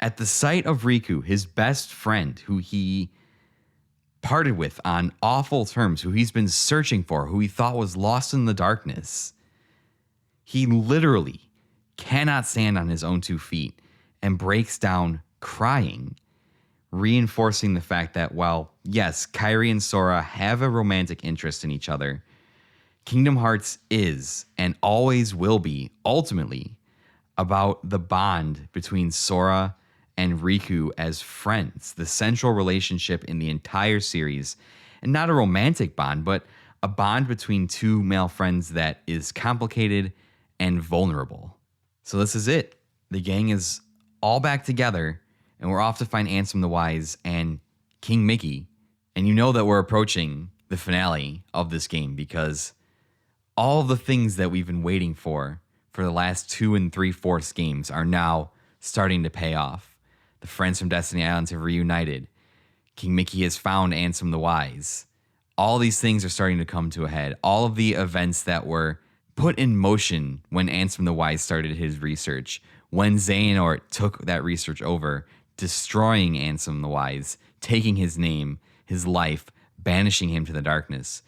At the sight of Riku, his best friend, who he parted with on awful terms, who he's been searching for, who he thought was lost in the darkness, he literally cannot stand on his own 2 feet and breaks down crying, reinforcing the fact that while, yes, Kairi and Sora have a romantic interest in each other, Kingdom Hearts is and always will be ultimately about the bond between Sora and Riku as friends, the central relationship in the entire series. And not a romantic bond, but a bond between two male friends that is complicated and vulnerable. So this is it. The gang is all back together, and we're off to find Ansem the Wise and King Mickey. And you know that we're approaching the finale of this game because all of the things that we've been waiting for the last 2 3/4 games are now starting to pay off. The friends from Destiny Islands have reunited. King Mickey has found Ansem the Wise. All these things are starting to come to a head. All of the events that were put in motion when Ansem the Wise started his research, when Xehanort took that research over, destroying Ansem the Wise, taking his name, his life, banishing him to the darkness.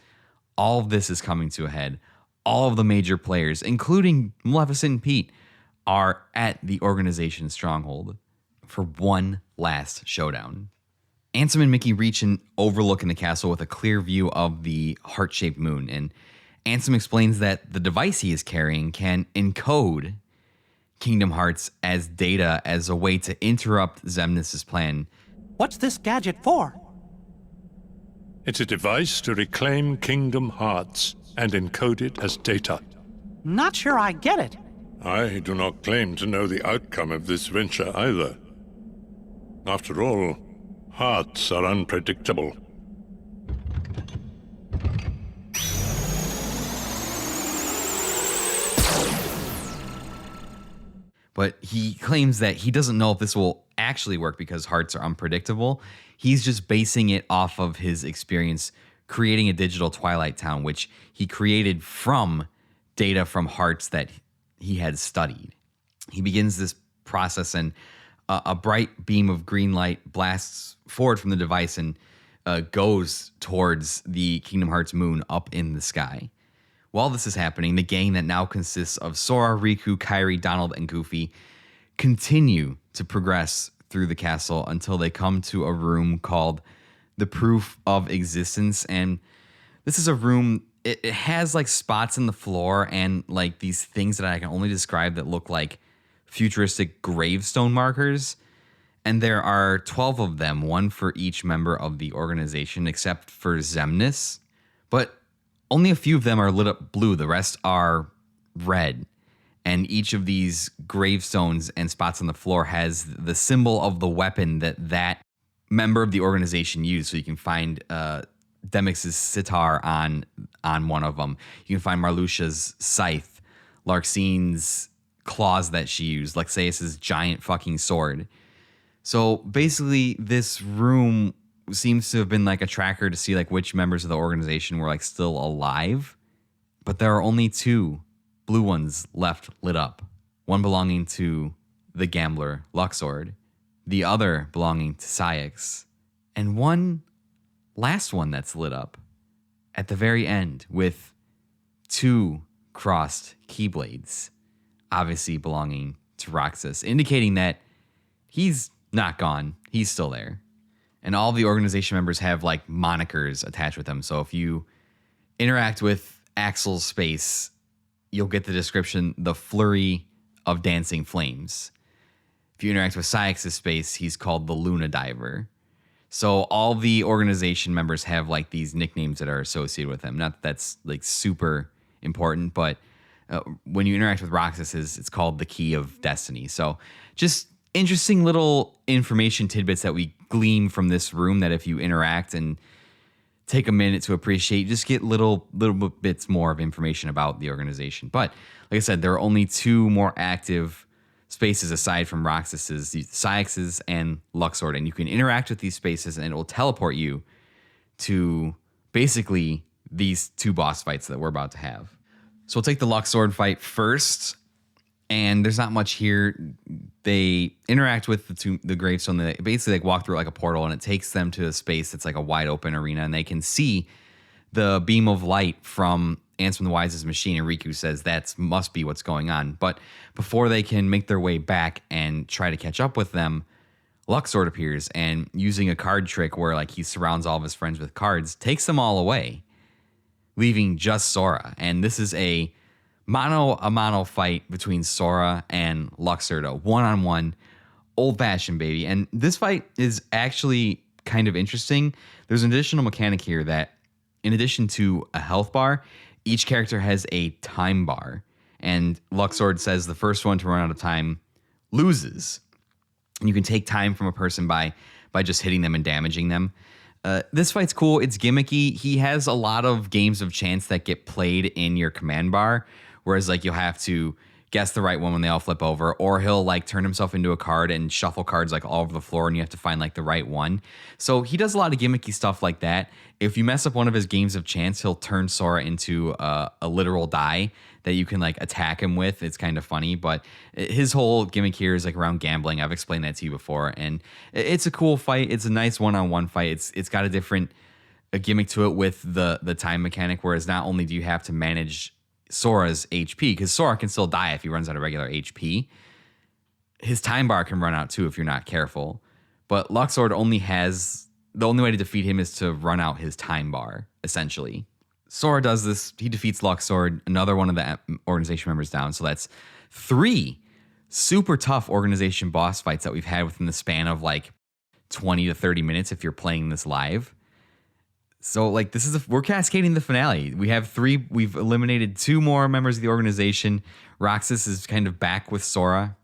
All of this is coming to a head. All of the major players, including Maleficent and Pete, are at the organization stronghold for one last showdown. Ansem and Mickey reach an overlook in the castle with a clear view of the heart-shaped moon, and Ansem explains that the device he is carrying can encode Kingdom Hearts as data as a way to interrupt Xemnas' plan. What's this gadget for? It's a device to reclaim Kingdom Hearts and encode it as data. Not sure I get it. I do not claim to know the outcome of this venture either. After all, hearts are unpredictable. But he claims that he doesn't know if this will actually work because hearts are unpredictable. He's just basing it off of his experience creating a digital Twilight Town, which he created from data from hearts that he had studied. He begins this process, and a bright beam of green light blasts forward from the device and goes towards the Kingdom Hearts moon up in the sky. While this is happening, the gang that now consists of Sora, Riku, Kairi, Donald, and Goofy continue to progress through the castle until they come to a room called the Proof of Existence. And this is a room, it has like spots in the floor and like these things that I can only describe that look like futuristic gravestone markers. And there are 12 of them, one for each member of the organization, except for Xemnas. But only a few of them are lit up blue. The rest are red. And each of these gravestones and spots on the floor has the symbol of the weapon that member of the organization used. So you can find Demyx's sitar on one of them. You can find Marluxia's scythe, Larxine's claws that she used, Lexaeus' giant fucking sword. So basically, this room seems to have been like a tracker to see like which members of the organization were like still alive. But there are only 2 blue ones left lit up. One belonging to the gambler, Luxord. The other belonging to Cyax. And one last one that's lit up at the very end with 2 crossed keyblades, obviously belonging to Roxas, indicating that he's not gone. He's still there. And all the organization members have like monikers attached with them. So if you interact with Axel's space, you'll get the description, the flurry of dancing flames. If you interact with Cyax's space, he's called the Luna Diver. So all the organization members have like these nicknames that are associated with him. Not that that's like super important, but when you interact with Roxas, it's called the Key of Destiny. So just interesting little information tidbits that we glean from this room that if you interact and take a minute to appreciate, just get little bits more of information about the organization. But like I said, there are only 2 more active spaces aside from Roxas's, Cyax's and Luxord, and you can interact with these spaces and it will teleport you to basically these 2 boss fights that we're about to have. So we'll take the Luxord fight first, and there's not much here. They interact with the gravestone. They basically like walk through like a portal, and it takes them to a space that's like a wide open arena, and they can see the beam of light from Ansem the Wise's machine, and Riku says that must be what's going on. But before they can make their way back and try to catch up with them, Luxord appears, and using a card trick where like he surrounds all of his friends with cards, takes them all away, leaving just Sora. And this is a mano-a-mano fight between Sora and Luxord, a one-on-one, old-fashioned, baby. And this fight is actually kind of interesting. There's an additional mechanic here that, in addition to a health bar, each character has a time bar. And Luxord says the first one to run out of time loses. And you can take time from a person by just hitting them and damaging them. This fight's cool. It's gimmicky. He has a lot of games of chance that get played in your command bar, whereas like you'll have to guess the right one when they all flip over, or he'll like turn himself into a card and shuffle cards like all over the floor and you have to find like the right one. So he does a lot of gimmicky stuff like that. If you mess up one of his games of chance, he'll turn Sora into a literal die that you can like attack him with. It's kind of funny, but his whole gimmick here is like around gambling. I've explained that to you before, and it's a cool fight. It's a nice one-on-one fight. It's got a gimmick to it with the time mechanic, whereas not only do you have to manage Sora's HP, because Sora can still die if he runs out of regular HP, his time bar can run out too if you're not careful. But Luxord the only way to defeat him is to run out his time bar, essentially. Sora does this. He defeats Luxord, another one of the organization members down. So that's 3 super tough organization boss fights that we've had within the span of like 20 to 30 minutes if you're playing this live. So like we're cascading the finale. We've eliminated 2 more members of the organization. Roxas is kind of back with Sora.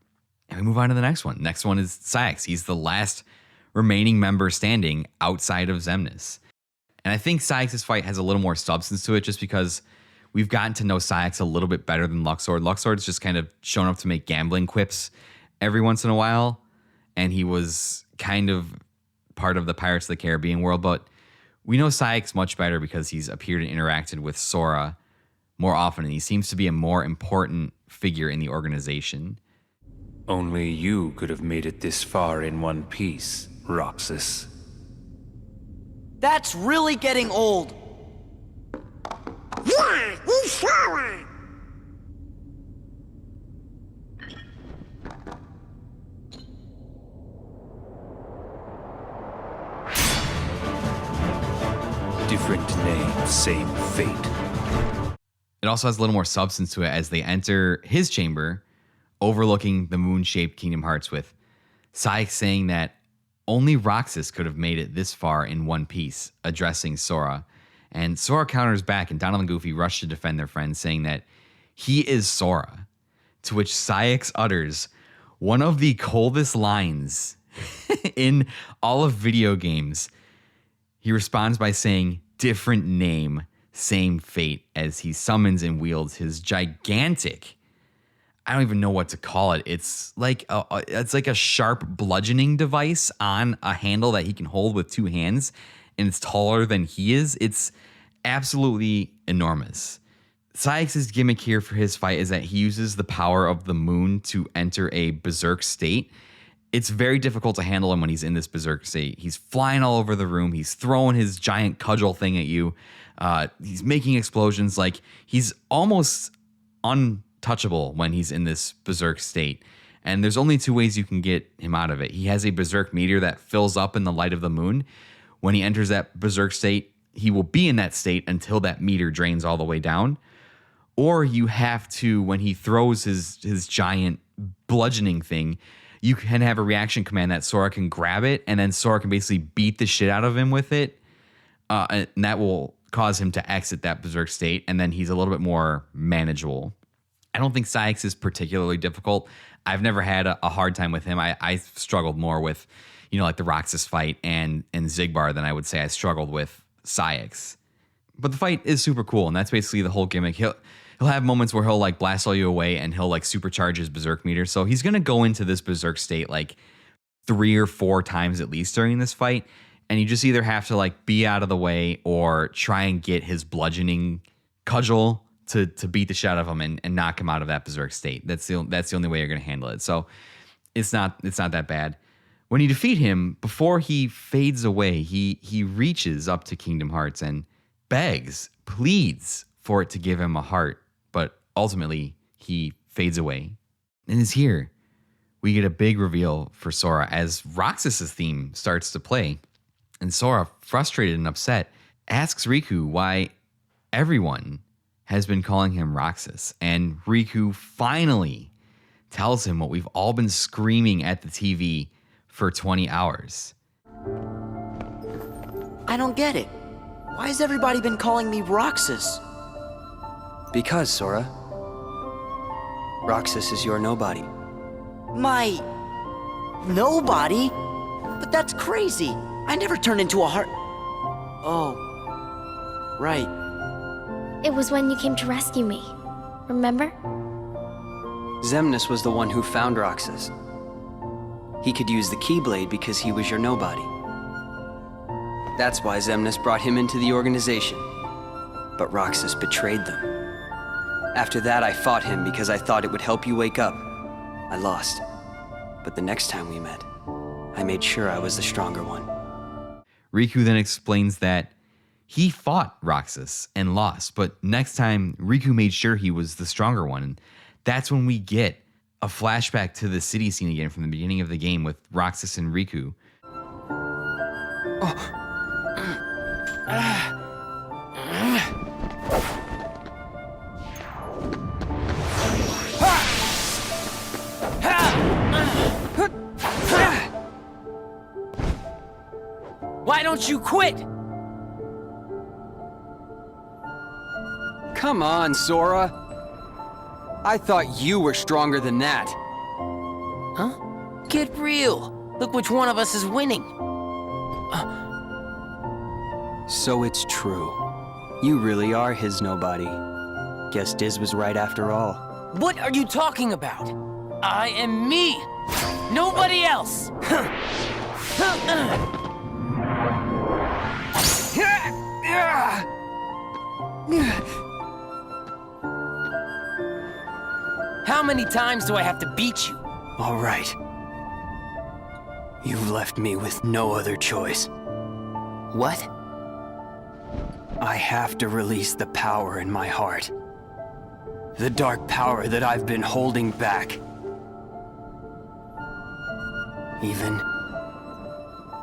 And we move on to the next one. Next one is Saix. He's the last remaining member standing outside of Xemnas. And I think Saix's fight has a little more substance to it just because we've gotten to know Saix a little bit better than Luxord. Luxord's just kind of shown up to make gambling quips every once in a while. And he was kind of part of the Pirates of the Caribbean world. But we know Saix much better because he's appeared and interacted with Sora more often. And he seems to be a more important figure in the organization. Only you could have made it this far in one piece, Roxas. That's really getting old. Yeah, you Sora. Different name, same fate. It also has a little more substance to it as they enter his chamber, overlooking the moon-shaped Kingdom Hearts, with Saix saying that only Roxas could have made it this far in one piece, addressing Sora. And Sora counters back, and Donald and Goofy rush to defend their friend, saying that he is Sora. To which Saix utters one of the coldest lines in all of video games. He responds by saying, "Different name, same fate," as he summons and wields his gigantic, I don't even know what to call it. It's like a sharp bludgeoning device on a handle that he can hold with 2 hands, and it's taller than he is. It's absolutely enormous. Saix's gimmick here for his fight is that he uses the power of the moon to enter a berserk state. It's very difficult to handle him when he's in this berserk state. He's flying all over the room. He's throwing his giant cudgel thing at you. He's making explosions. Like, he's almost untouchable when he's in this berserk state. And there's only 2 ways you can get him out of it. He has a berserk meter that fills up in the light of the moon. When he enters that berserk state, he will be in that state until that meter drains all the way down. Or you have to, when he throws his giant bludgeoning thing, you can have a reaction command that Sora can grab it, and then Sora can basically beat the shit out of him with it. And that will cause him to exit that berserk state, and then he's a little bit more manageable. I don't think Saix is particularly difficult. I've never had a hard time with him. I struggled more with, like the Roxas fight and Xigbar than I would say I struggled with Saix. But the fight is super cool, and that's basically the whole gimmick. He'll have moments where he'll like blast all you away and he'll like supercharge his berserk meter. So he's going to go into this berserk state like 3 or 4 times at least during this fight. And you just either have to like be out of the way or try and get his bludgeoning cudgel to beat the shit out of him and knock him out of that berserk state. That's the only way you're going to handle it. So it's not that bad. When you defeat him, before he fades away, he reaches up to Kingdom Hearts and begs, pleads for it to give him a heart. But ultimately, he fades away. And is here. We get a big reveal for Sora as Roxas's theme starts to play. And Sora, frustrated and upset, asks Riku why everyone has been calling him Roxas. And Riku finally tells him what we've all been screaming at the TV for 20 hours. I don't get it. Why has everybody been calling me Roxas? Because, Sora, Roxas is your nobody. My... nobody? But that's crazy. I never turned into a heart... Oh. Right. It was when you came to rescue me. Remember? Xemnas was the one who found Roxas. He could use the Keyblade because he was your nobody. That's why Xemnas brought him into the organization. But Roxas betrayed them. After that, I fought him because I thought it would help you wake up. I lost. But the next time we met, I made sure I was the stronger one. Riku then explains that he fought Roxas and lost, but next time Riku made sure he was the stronger one. And that's when we get a flashback to the city scene again from the beginning of the game with Roxas and Riku. Why don't you quit? Come on, Sora. I thought you were stronger than that. Huh? Get real. Look which one of us is winning. So it's true. You really are his nobody. Guess Diz was right after all. What are you talking about? I am me. Nobody else. How many times do I have to beat you? All right. You've left me with no other choice. What? I have to release the power in my heart. The dark power that I've been holding back. Even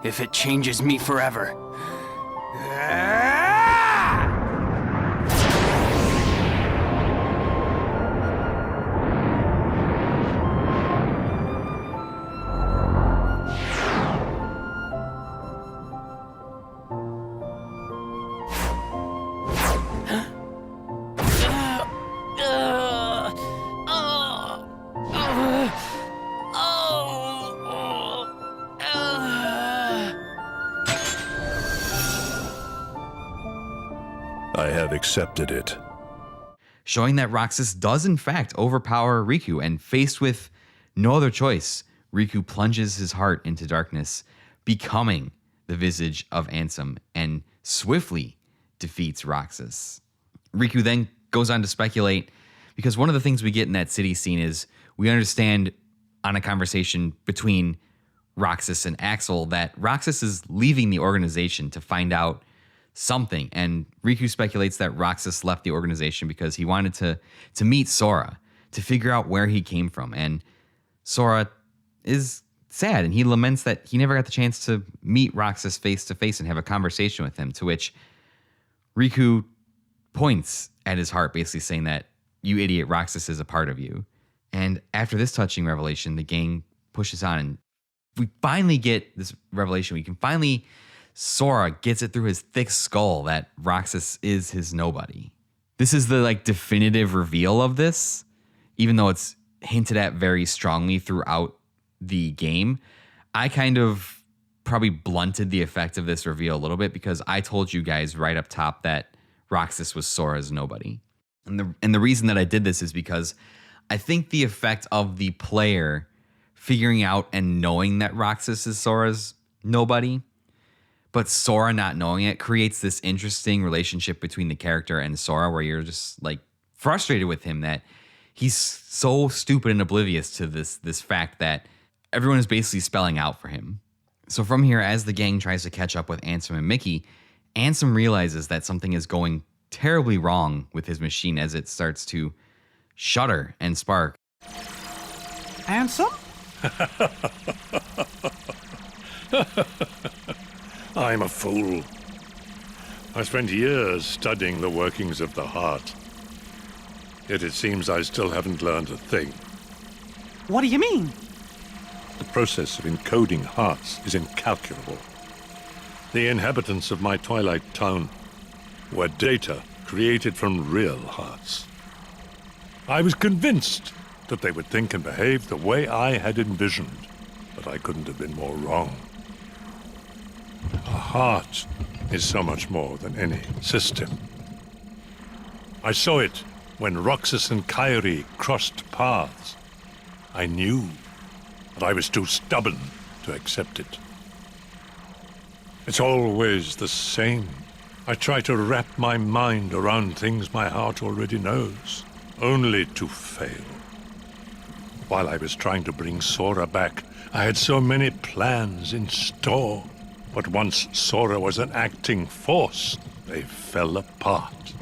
if it changes me forever. I have accepted it. Showing that Roxas does in fact overpower Riku, and faced with no other choice, Riku plunges his heart into darkness, becoming the visage of Ansem, and swiftly defeats Roxas. Riku then goes on to speculate, because one of the things we get in that city scene is we understand on a conversation between Roxas and Axel that Roxas is leaving the organization to find out something, and Riku speculates that Roxas left the organization because he wanted to meet Sora, to figure out where he came from. And Sora is sad, and he laments that he never got the chance to meet Roxas face to face and have a conversation with him, to which Riku points at his heart, basically saying that, "You idiot, Roxas is a part of you." And after this touching revelation, the gang pushes on, and we finally get this revelation. We can finally... Sora gets it through his thick skull that Roxas is his nobody. This is the definitive reveal of this, even though it's hinted at very strongly throughout the game. I kind of probably blunted the effect of this reveal a little bit because I told you guys right up top that Roxas was Sora's nobody. And the reason that I did this is because I think the effect of the player figuring out and knowing that Roxas is Sora's nobody, but Sora not knowing it, creates this interesting relationship between the character and Sora where you're just frustrated with him that he's so stupid and oblivious to this fact that everyone is basically spelling out for him. So from here, as the gang tries to catch up with Ansem and Mickey, Ansem realizes that something is going terribly wrong with his machine as it starts to shudder and spark. Ansem? I'm a fool. I spent years studying the workings of the heart. Yet it seems I still haven't learned a thing. What do you mean? The process of encoding hearts is incalculable. The inhabitants of my Twilight town were data created from real hearts. I was convinced that they would think and behave the way I had envisioned, but I couldn't have been more wrong. A heart is so much more than any system. I saw it when Roxas and Kairi crossed paths. I knew, but I was too stubborn to accept it. It's always the same. I try to wrap my mind around things my heart already knows, only to fail. While I was trying to bring Sora back, I had so many plans in store. But once Sora was an acting force, they fell apart.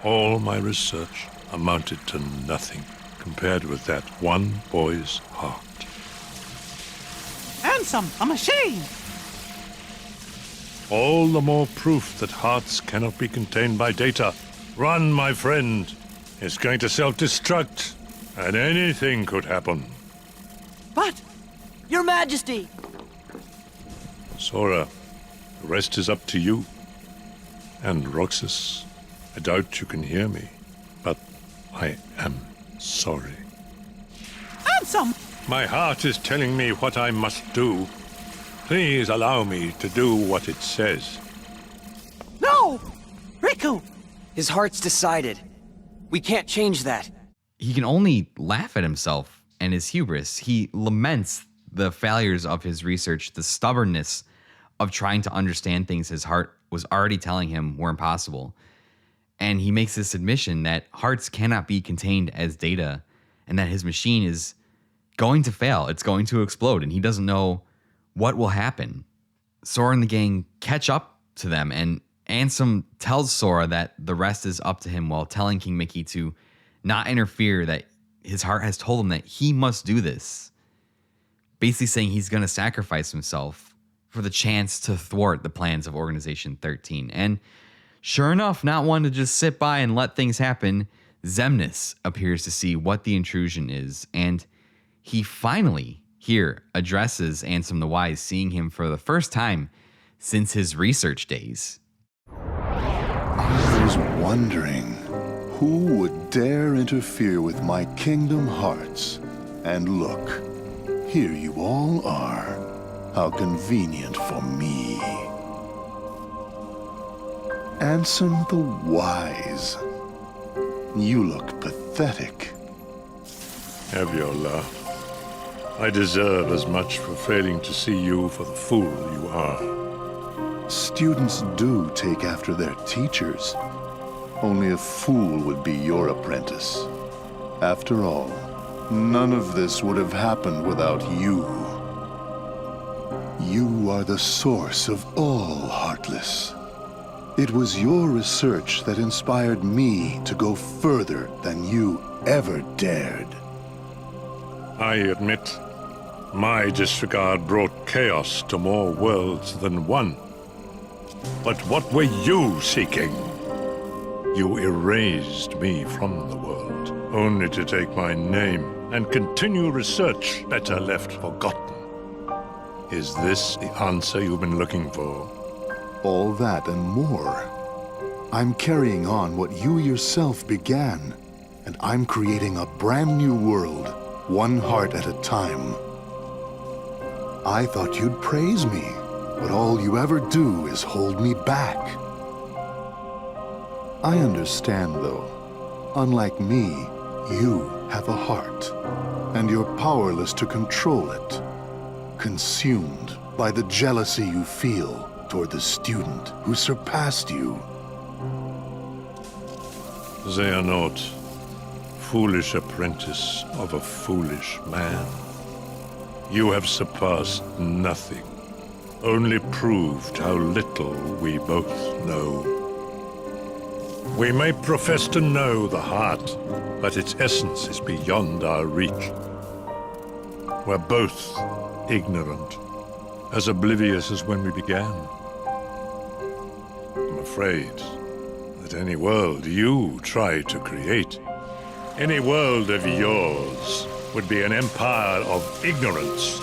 All my research amounted to nothing compared with that one boy's heart. Ansem, a machine! All the more proof that hearts cannot be contained by data. Run, my friend. It's going to self-destruct, and anything could happen. But, Your Majesty! Sora, the rest is up to you. And Roxas, I doubt you can hear me, but I am sorry. Ansem! My heart is telling me what I must do. Please allow me to do what it says. No! Riku! His heart's decided. We can't change that. He can only laugh at himself and his hubris. He laments the failures of his research, the stubbornness of trying to understand things his heart was already telling him were impossible. And he makes this admission that hearts cannot be contained as data and that his machine is going to fail. It's going to explode, and he doesn't know what will happen. Sora and the gang catch up to them, and Ansem tells Sora that the rest is up to him while telling King Mickey to not interfere, that his heart has told him that he must do this. Basically saying he's going to sacrifice himself for the chance to thwart the plans of Organization XIII. And sure enough, not one to just sit by and let things happen, Xemnas appears to see what the intrusion is, and he finally here addresses Ansem the Wise, seeing him for the first time since his research days. I was wondering who would dare interfere with my kingdom hearts. And look, here you all are. How convenient for me. Ansem the Wise. You look pathetic. Have your laugh. I deserve as much for failing to see you for the fool you are. Students do take after their teachers. Only a fool would be your apprentice. After all, none of this would have happened without you. You are the source of all Heartless. It was your research that inspired me to go further than you ever dared. I admit, my disregard brought chaos to more worlds than one. But what were you seeking? You erased me from the world, only to take my name and continue research better left forgotten. Is this the answer you've been looking for? All that and more. I'm carrying on what you yourself began, and I'm creating a brand new world, one heart at a time. I thought you'd praise me, but all you ever do is hold me back. I understand, though. Unlike me, you have a heart, and you're powerless to control it. Consumed by the jealousy you feel toward the student who surpassed you. Xehanort, foolish apprentice of a foolish man. You have surpassed nothing, only proved how little we both know. We may profess to know the heart, but its essence is beyond our reach. We're both ignorant, as oblivious as when we began. I'm afraid that any world you try to create, any world of yours, would be an empire of ignorance.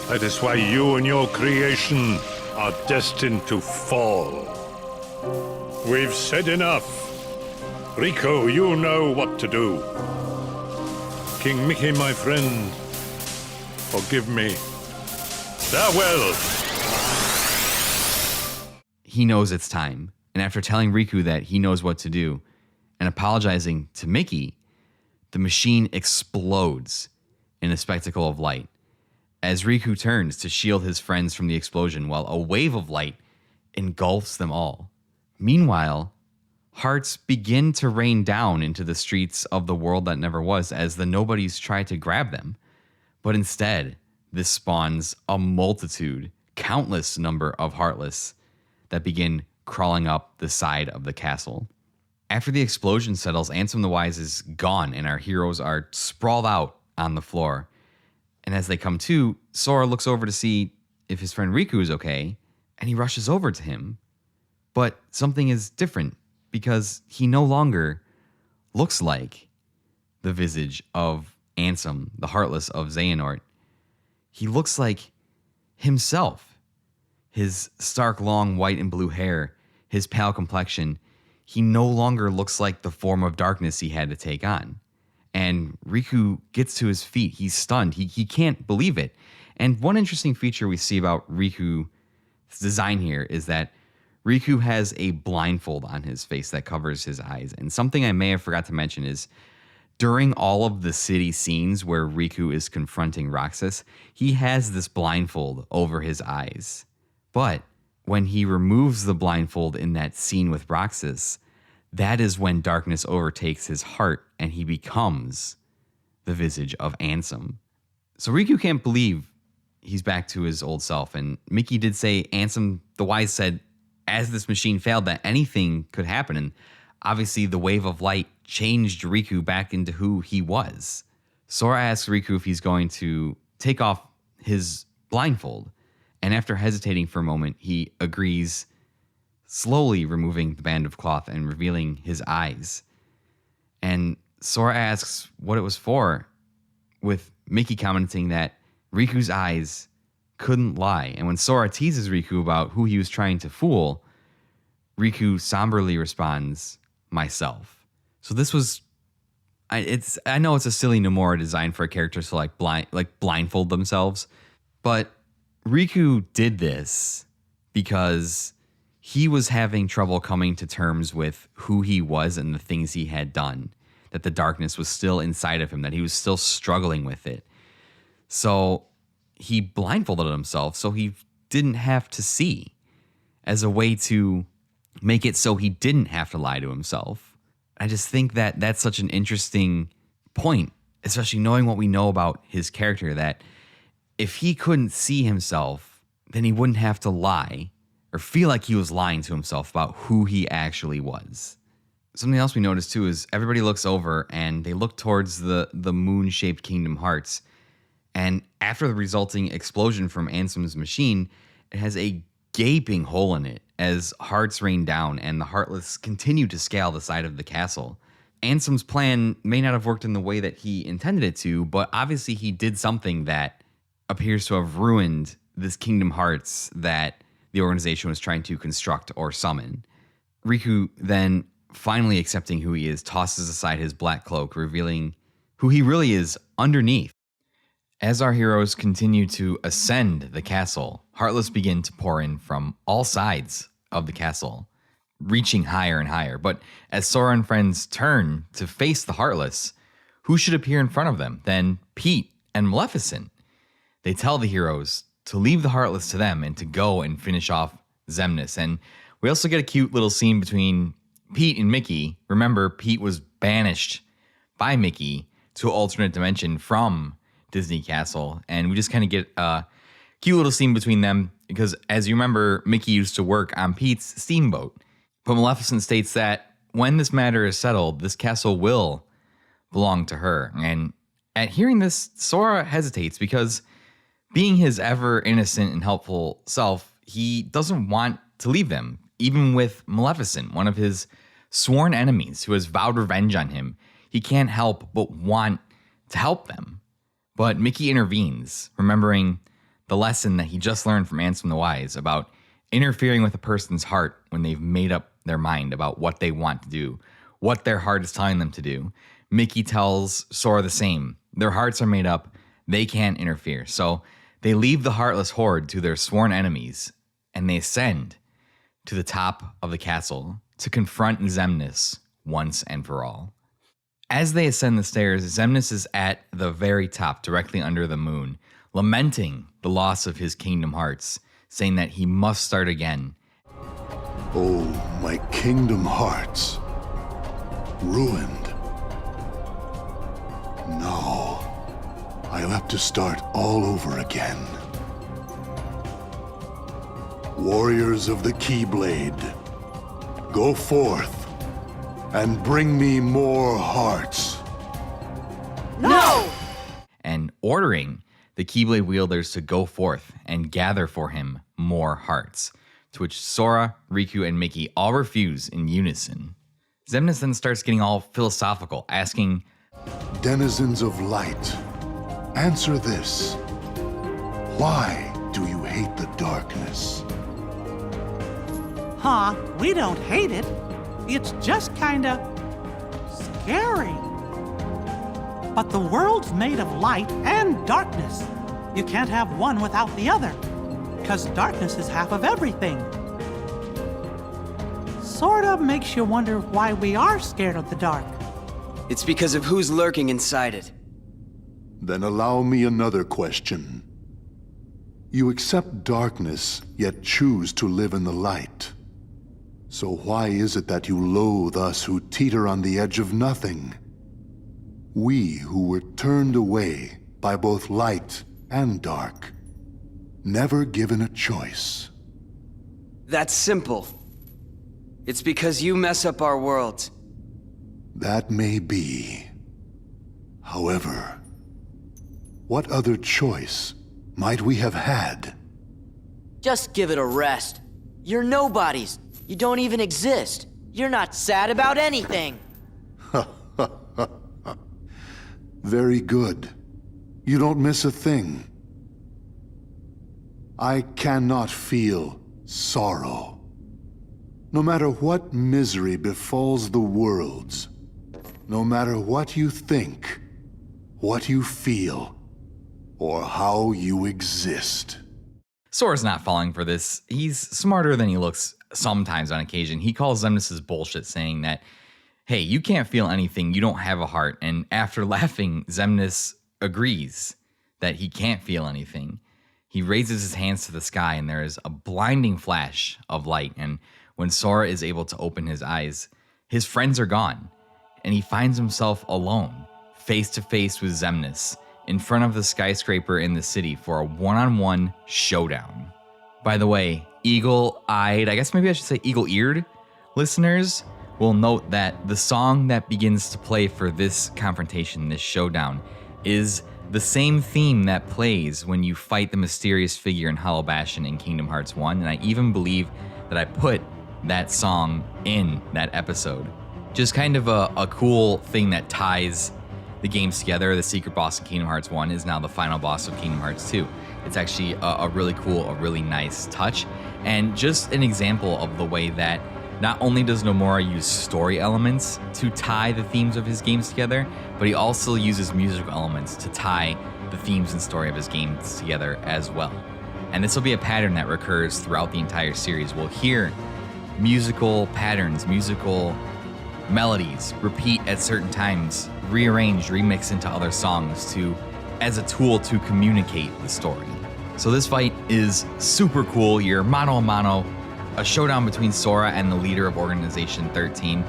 That is why you and your creation are destined to fall. We've said enough. Riku, you know what to do. King Mickey, my friend, forgive me. Farewell. He knows it's time, and after telling Riku that he knows what to do and apologizing to Mickey, the machine explodes in a spectacle of light as Riku turns to shield his friends from the explosion while a wave of light engulfs them all. Meanwhile, hearts begin to rain down into the streets of the world that never was as the nobodies try to grab them. But instead, this spawns a multitude, countless number of Heartless that begin crawling up the side of the castle. After the explosion settles, Ansem the Wise is gone and our heroes are sprawled out on the floor. And as they come to, Sora looks over to see if his friend Riku is okay, and he rushes over to him. But something is different because he no longer looks like the visage of Ansem, the Heartless of Xehanort. He looks like himself. His stark, long white and blue hair, his pale complexion, he no longer looks like the form of darkness he had to take on. And Riku gets to his feet. He's stunned. He can't believe it. And one interesting feature we see about Riku's design here is that Riku has a blindfold on his face that covers his eyes. And something I may have forgot to mention is during all of the city scenes where Riku is confronting Roxas, he has this blindfold over his eyes. But when he removes the blindfold in that scene with Roxas, that is when darkness overtakes his heart and he becomes the visage of Ansem. So Riku can't believe he's back to his old self. And Mickey did say, Ansem the Wise said, as this machine failed, that anything could happen. And obviously the wave of light changed Riku back into who he was. Sora asks Riku if he's going to take off his blindfold. And after hesitating for a moment, he agrees, slowly removing the band of cloth and revealing his eyes. And Sora asks what it was for, with Mickey commenting that Riku's eyes couldn't lie. And when Sora teases Riku about who he was trying to fool, Riku somberly responds, myself. So this was, I know it's a silly Nomura design for a character to blindfold themselves, but Riku did this because he was having trouble coming to terms with who he was and the things he had done, that the darkness was still inside of him, that he was still struggling with it. So he blindfolded himself so he didn't have to see, as a way to make it so he didn't have to lie to himself. I just think that that's such an interesting point, especially knowing what we know about his character, that if he couldn't see himself, then he wouldn't have to lie or feel like he was lying to himself about who he actually was. Something else we noticed too is everybody looks over and they look towards the moon-shaped Kingdom Hearts. And after the resulting explosion from Ansem's machine, it has a gaping hole in it as hearts rain down and the Heartless continue to scale the side of the castle. Ansem's plan may not have worked in the way that he intended it to, but obviously he did something that appears to have ruined this Kingdom Hearts that the organization was trying to construct or summon. Riku then, finally accepting who he is, tosses aside his black cloak, revealing who he really is underneath. As our heroes continue to ascend the castle, Heartless begin to pour in from all sides of the castle, reaching higher and higher. But as Sora and friends turn to face the Heartless, who should appear in front of them than Pete and Maleficent? They tell the heroes to leave the Heartless to them and to go and finish off Xemnas. And we also get a cute little scene between Pete and Mickey. Remember, Pete was banished by Mickey to an alternate dimension from Disney Castle. And we just kind of get a cute little scene between them because, as you remember, Mickey used to work on Pete's steamboat. But Maleficent states that when this matter is settled, this castle will belong to her. And at hearing this, Sora hesitates because, being his ever innocent and helpful self, he doesn't want to leave them, even with Maleficent, one of his sworn enemies who has vowed revenge on him. He can't help but want to help them. But Mickey intervenes, remembering the lesson that he just learned from Ansem the Wise about interfering with a person's heart when they've made up their mind about what they want to do, what their heart is telling them to do. Mickey tells Sora the same. Their hearts are made up. They can't interfere. So they leave the Heartless Horde to their sworn enemies, and they ascend to the top of the castle to confront Xemnas once and for all. As they ascend the stairs, Xemnas is at the very top, directly under the moon, lamenting the loss of his Kingdom Hearts, saying that he must start again. Oh, my Kingdom Hearts. Ruined. No. I'll have to start all over again. Warriors of the Keyblade, go forth and bring me more hearts. No! And ordering the Keyblade wielders to go forth and gather for him more hearts, to which Sora, Riku, and Mickey all refuse in unison. Xemnas then starts getting all philosophical, asking, Denizens of light, answer this. Why do you hate the darkness? Huh, we don't hate it. It's just kinda scary. But the world's made of light and darkness. You can't have one without the other, because darkness is half of everything. Sorta makes you wonder why we are scared of the dark. It's because of who's lurking inside it. Then allow me another question. You accept darkness, yet choose to live in the light. So why is it that you loathe us who teeter on the edge of nothing? We who were turned away by both light and dark, never given a choice. That's simple. It's because you mess up our worlds. That may be. However, what other choice might we have had? Just give it a rest. You're nobodies. You don't even exist. You're not sad about anything. Very good. You don't miss a thing. I cannot feel sorrow. No matter what misery befalls the worlds, no matter what you think, what you feel, or how you exist. Sora's not falling for this. He's smarter than he looks sometimes on occasion. He calls Xemnas' bullshit, saying that, hey, you can't feel anything, you don't have a heart. And after laughing, Xemnas agrees that he can't feel anything. He raises his hands to the sky, and there is a blinding flash of light. And when Sora is able to open his eyes, his friends are gone, and he finds himself alone, face to face with Xemnas, in front of the skyscraper in the city for a one-on-one showdown. By the way, eagle-eyed, I guess maybe I should say eagle-eared listeners will note that the song that begins to play for this confrontation, this showdown, is the same theme that plays when you fight the mysterious figure in Hollow Bastion in Kingdom Hearts 1, and I even believe that I put that song in that episode. Just kind of a cool thing that ties the games together. The secret boss in Kingdom Hearts 1 is now the final boss of Kingdom Hearts 2. It's actually a really cool, a really nice touch, and just an example of the way that not only does Nomura use story elements to tie the themes of his games together, but he also uses musical elements to tie the themes and story of his games together as well. And this will be a pattern that recurs throughout the entire series. We'll hear musical patterns, musical melodies repeat at certain times, rearranged, remixed into other songs as a tool to communicate the story. So this fight is super cool. You're mano a mano, a showdown between Sora and the leader of Organization XIII.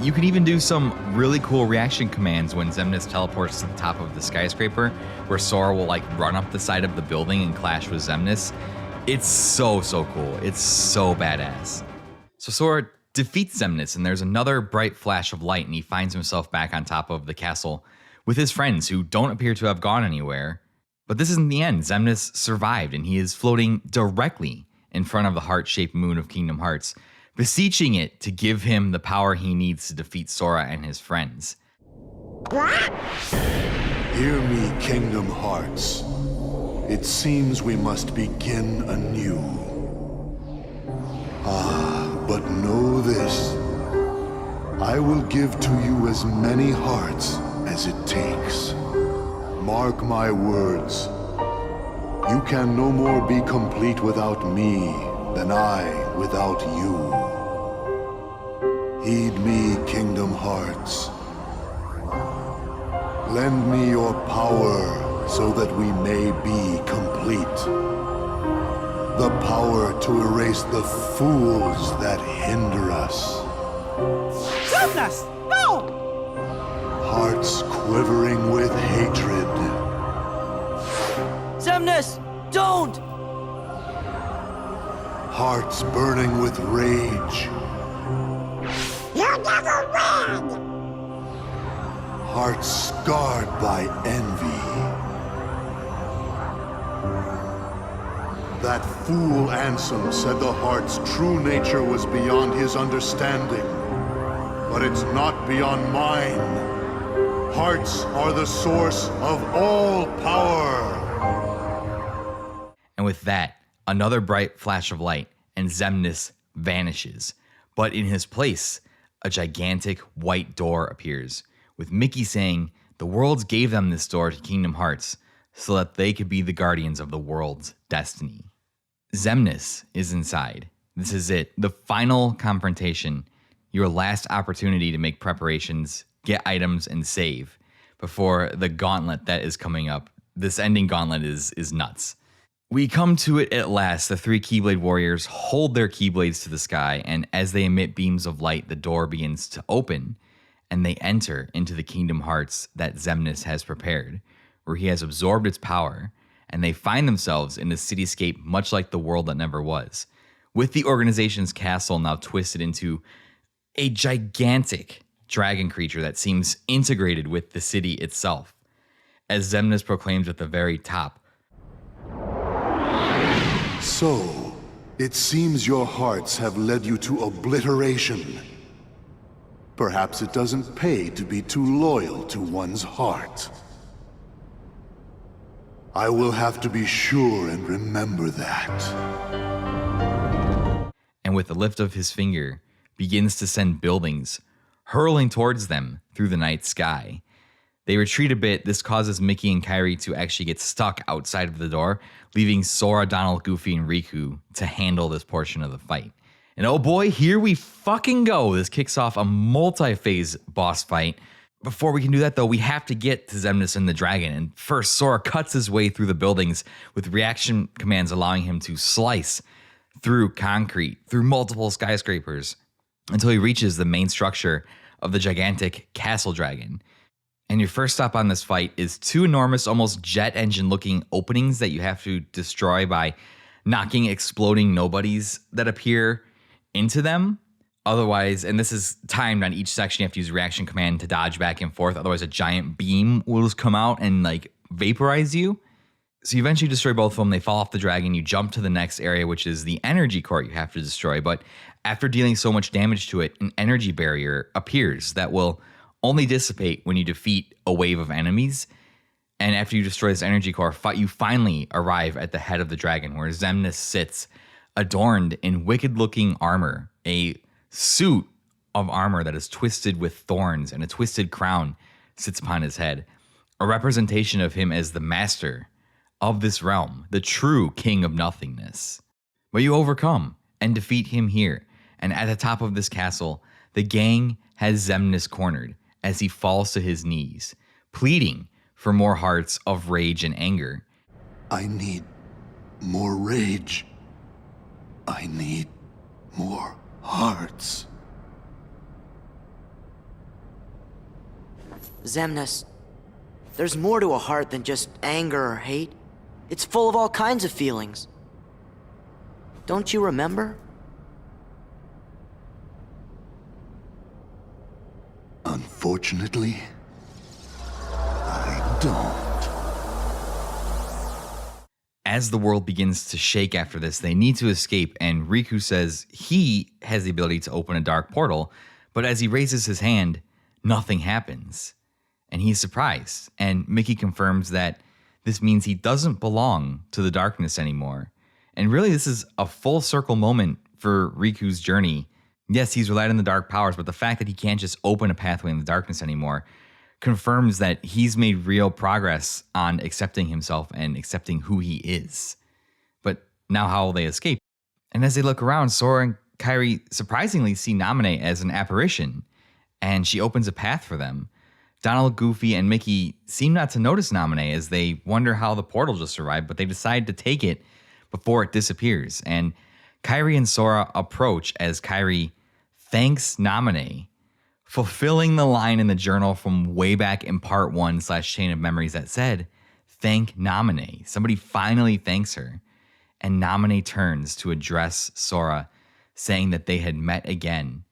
You can even do some really cool reaction commands when Xemnas teleports to the top of the skyscraper, where Sora will run up the side of the building and clash with Xemnas. It's so cool. It's so badass. So Sora defeats Xemnas, and there's another bright flash of light, and he finds himself back on top of the castle with his friends who don't appear to have gone anywhere. But this isn't the end. Xemnas survived, and he is floating directly in front of the heart-shaped moon of Kingdom Hearts, beseeching it to give him the power he needs to defeat Sora and his friends. Hear me, Kingdom Hearts. It seems we must begin anew. But know this. I will give to you as many hearts as it takes. Mark my words. You can no more be complete without me than I without you. Heed me, Kingdom Hearts. Lend me your power so that we may be complete. The power to erase the fools that hinder us. Xemnas! No! Hearts quivering with hatred. Xemnas, don't! Hearts burning with rage. You never win! Hearts scarred by envy. That fool Ansem said the heart's true nature was beyond his understanding. But it's not beyond mine. Hearts are the source of all power. And with that, another bright flash of light, and Xemnas vanishes. But in his place, a gigantic white door appears, with Mickey saying the worlds gave them this door to Kingdom Hearts so that they could be the guardians of the world's destiny. Xemnas is inside. This is it, the final confrontation, your last opportunity to make preparations, get items, and save before the gauntlet that is coming up. This ending gauntlet is nuts. We come to it at last. The three Keyblade warriors hold their Keyblades to the sky, and as they emit beams of light, the door begins to open, and they enter into the Kingdom Hearts that Xemnas has prepared, where he has absorbed its power, and they find themselves in a cityscape much like the world that never was, with the organization's castle now twisted into a gigantic dragon creature that seems integrated with the city itself. As Xemnas proclaims at the very top, So, it seems your hearts have led you to obliteration. Perhaps it doesn't pay to be too loyal to one's heart. I will have to be sure and remember that. and with the lift of his finger, begins to send buildings hurling towards them through the night sky. They retreat a bit. This causes Mickey and Kairi to actually get stuck outside of the door, leaving Sora, Donald, Goofy, and Riku to handle this portion of the fight. And oh boy, here we fucking go. This kicks off a multi-phase boss fight. Before we can do that, though, we have to get to Xemnas and the dragon. And first, Sora cuts his way through the buildings with reaction commands allowing him to slice through concrete, through multiple skyscrapers, until he reaches the main structure of the gigantic castle dragon. And your first stop on this fight is two enormous, almost jet engine looking openings that you have to destroy by knocking exploding nobodies that appear into them. Otherwise, and this is timed on each section, you have to use reaction command to dodge back and forth. Otherwise, a giant beam will just come out and like vaporize you. So you eventually destroy both of them. They fall off the dragon. You jump to the next area, which is the energy core you have to destroy. But after dealing so much damage to it, an energy barrier appears that will only dissipate when you defeat a wave of enemies. And after you destroy this energy core, you finally arrive at the head of the dragon, where Xemnas sits, adorned in wicked-looking armor, a suit of armor that is twisted with thorns, and a twisted crown sits upon his head, a representation of him as the master of this realm, the true king of nothingness. But you overcome and defeat him here, and at the top of this castle, the gang has Xemnas cornered as he falls to his knees, pleading for more hearts of rage and anger. I need more rage. I need more hearts. Xemnas, there's more to a heart than just anger or hate. It's full of all kinds of feelings. Don't you remember? Unfortunately, I don't. As the world begins to shake after this, they need to escape, and Riku says he has the ability to open a dark portal, but as he raises his hand, nothing happens. And he's surprised. And Mickey confirms that this means he doesn't belong to the darkness anymore. And really, this is a full circle moment for Riku's journey. Yes, he's relied on the dark powers, but the fact that he can't just open a pathway in the darkness anymore confirms that he's made real progress on accepting himself and accepting who he is. But now how will they escape? And as they look around, Sora and Kairi surprisingly see Naminé as an apparition, and she opens a path for them. Donald, Goofy, and Mickey seem not to notice Naminé as they wonder how the portal just arrived, but they decide to take it before it disappears. And Kairi and Sora approach as Kairi thanks Naminé, fulfilling the line in the journal from way back in part 1/Chain of Memories that said, "Thank Naminé." Somebody finally thanks her. And Naminé turns to address Sora, saying that they had met again,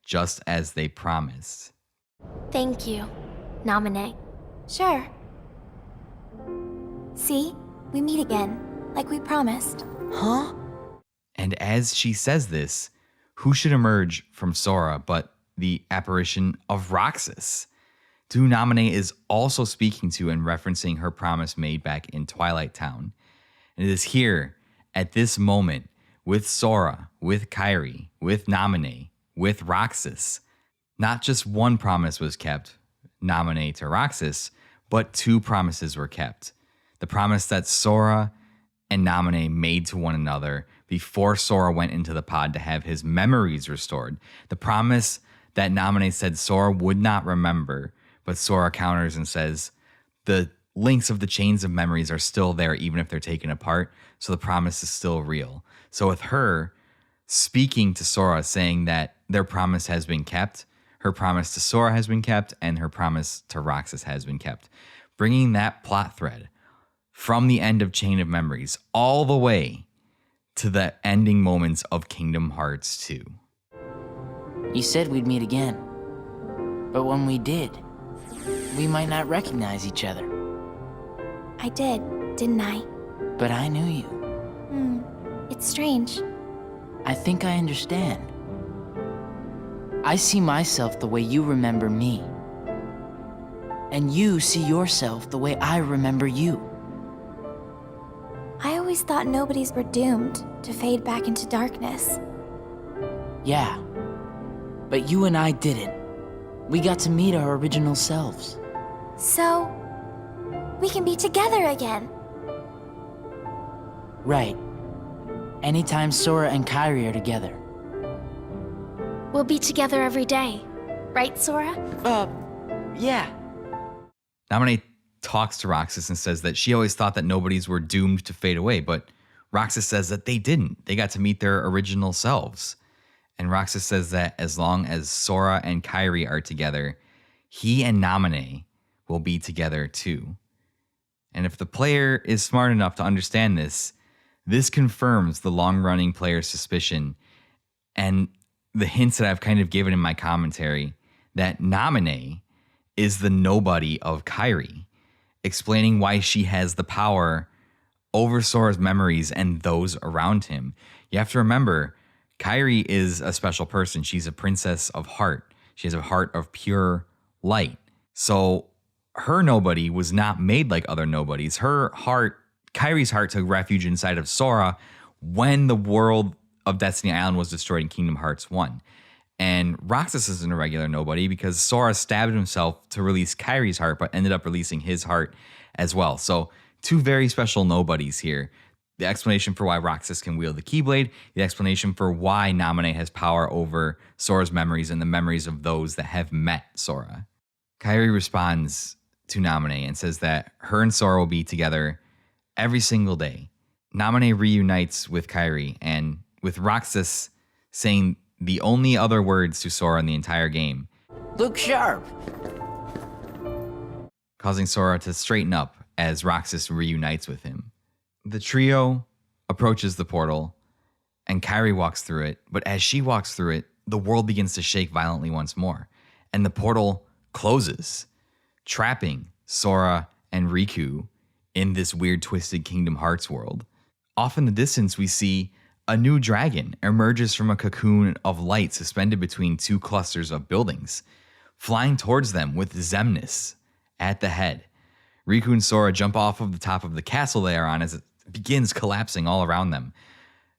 just as they promised. Thank you, Naminé. Sure. See? We meet again, like we promised. Huh? And as she says this, who should emerge from Sora but the apparition of Roxas, who Naminé is also speaking to and referencing her promise made back in Twilight Town. And it is here, at this moment, with Sora, with Kairi, with Naminé, with Roxas, not just one promise was kept, Naminé to Roxas, but two promises were kept. The promise that Sora and Naminé made to one another before Sora went into the pod to have his memories restored. The promise that Naminé said Sora would not remember, but Sora counters and says the links of the chains of memories are still there even if they're taken apart, so the promise is still real. So with her speaking to Sora, saying that their promise has been kept, her promise to Sora has been kept, and her promise to Roxas has been kept, bringing that plot thread from the end of Chain of Memories all the way to the ending moments of Kingdom Hearts 2. You said we'd meet again. But when we did, we might not recognize each other. I did, didn't I? But I knew you. It's strange. I think I understand. I see myself the way you remember me. And you see yourself the way I remember you. I always thought nobodies were doomed to fade back into darkness. Yeah. But you and I didn't. We got to meet our original selves. So, we can be together again. Right. Anytime Sora and Kairi are together. We'll be together every day. Right, Sora? Yeah. Naminé talks to Roxas and says that she always thought that nobodies were doomed to fade away, but Roxas says that they didn't. They got to meet their original selves. And Roxas says that as long as Sora and Kairi are together, he and Naminé will be together too. And if the player is smart enough to understand this, this confirms the long-running player's suspicion and the hints that I've kind of given in my commentary that Naminé is the nobody of Kairi, explaining why she has the power over Sora's memories and those around him. You have to remember, Kairi is a special person. She's a princess of heart. She has a heart of pure light. So her nobody was not made like other nobodies. Her heart, Kairi's heart, took refuge inside of Sora when the world of Destiny Island was destroyed in Kingdom Hearts 1. And Roxas isn't a regular nobody because Sora stabbed himself to release Kairi's heart, but ended up releasing his heart as well. So two very special nobodies here. The explanation for why Roxas can wield the Keyblade, the explanation for why Naminé has power over Sora's memories and the memories of those that have met Sora. Kairi responds to Naminé and says that her and Sora will be together every single day. Naminé reunites with Kairi, and with Roxas saying the only other words to Sora in the entire game, Look sharp! causing Sora to straighten up as Roxas reunites with him. The trio approaches the portal, and Kairi walks through it, but as she walks through it, the world begins to shake violently once more, and the portal closes, trapping Sora and Riku in this weird, twisted Kingdom Hearts world. Off in the distance, we see a new dragon emerges from a cocoon of light suspended between two clusters of buildings, flying towards them with Xemnas at the head. Riku and Sora jump off of the top of the castle they are on as it begins collapsing all around them.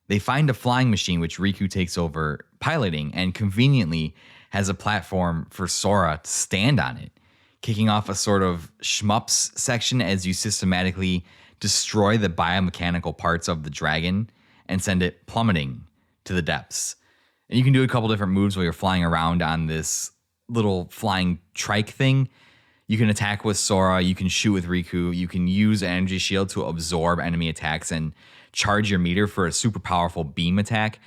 They find a flying machine which Riku takes over piloting and conveniently has a platform for Sora to stand on it, kicking off a sort of shmups section as you systematically destroy the biomechanical parts of the dragon and send it plummeting to the depths. And you can do a couple different moves while you're flying around on this little flying trike thing. You can attack with Sora, you can shoot with Riku, you can use an energy shield to absorb enemy attacks and charge your meter for a super powerful beam attack.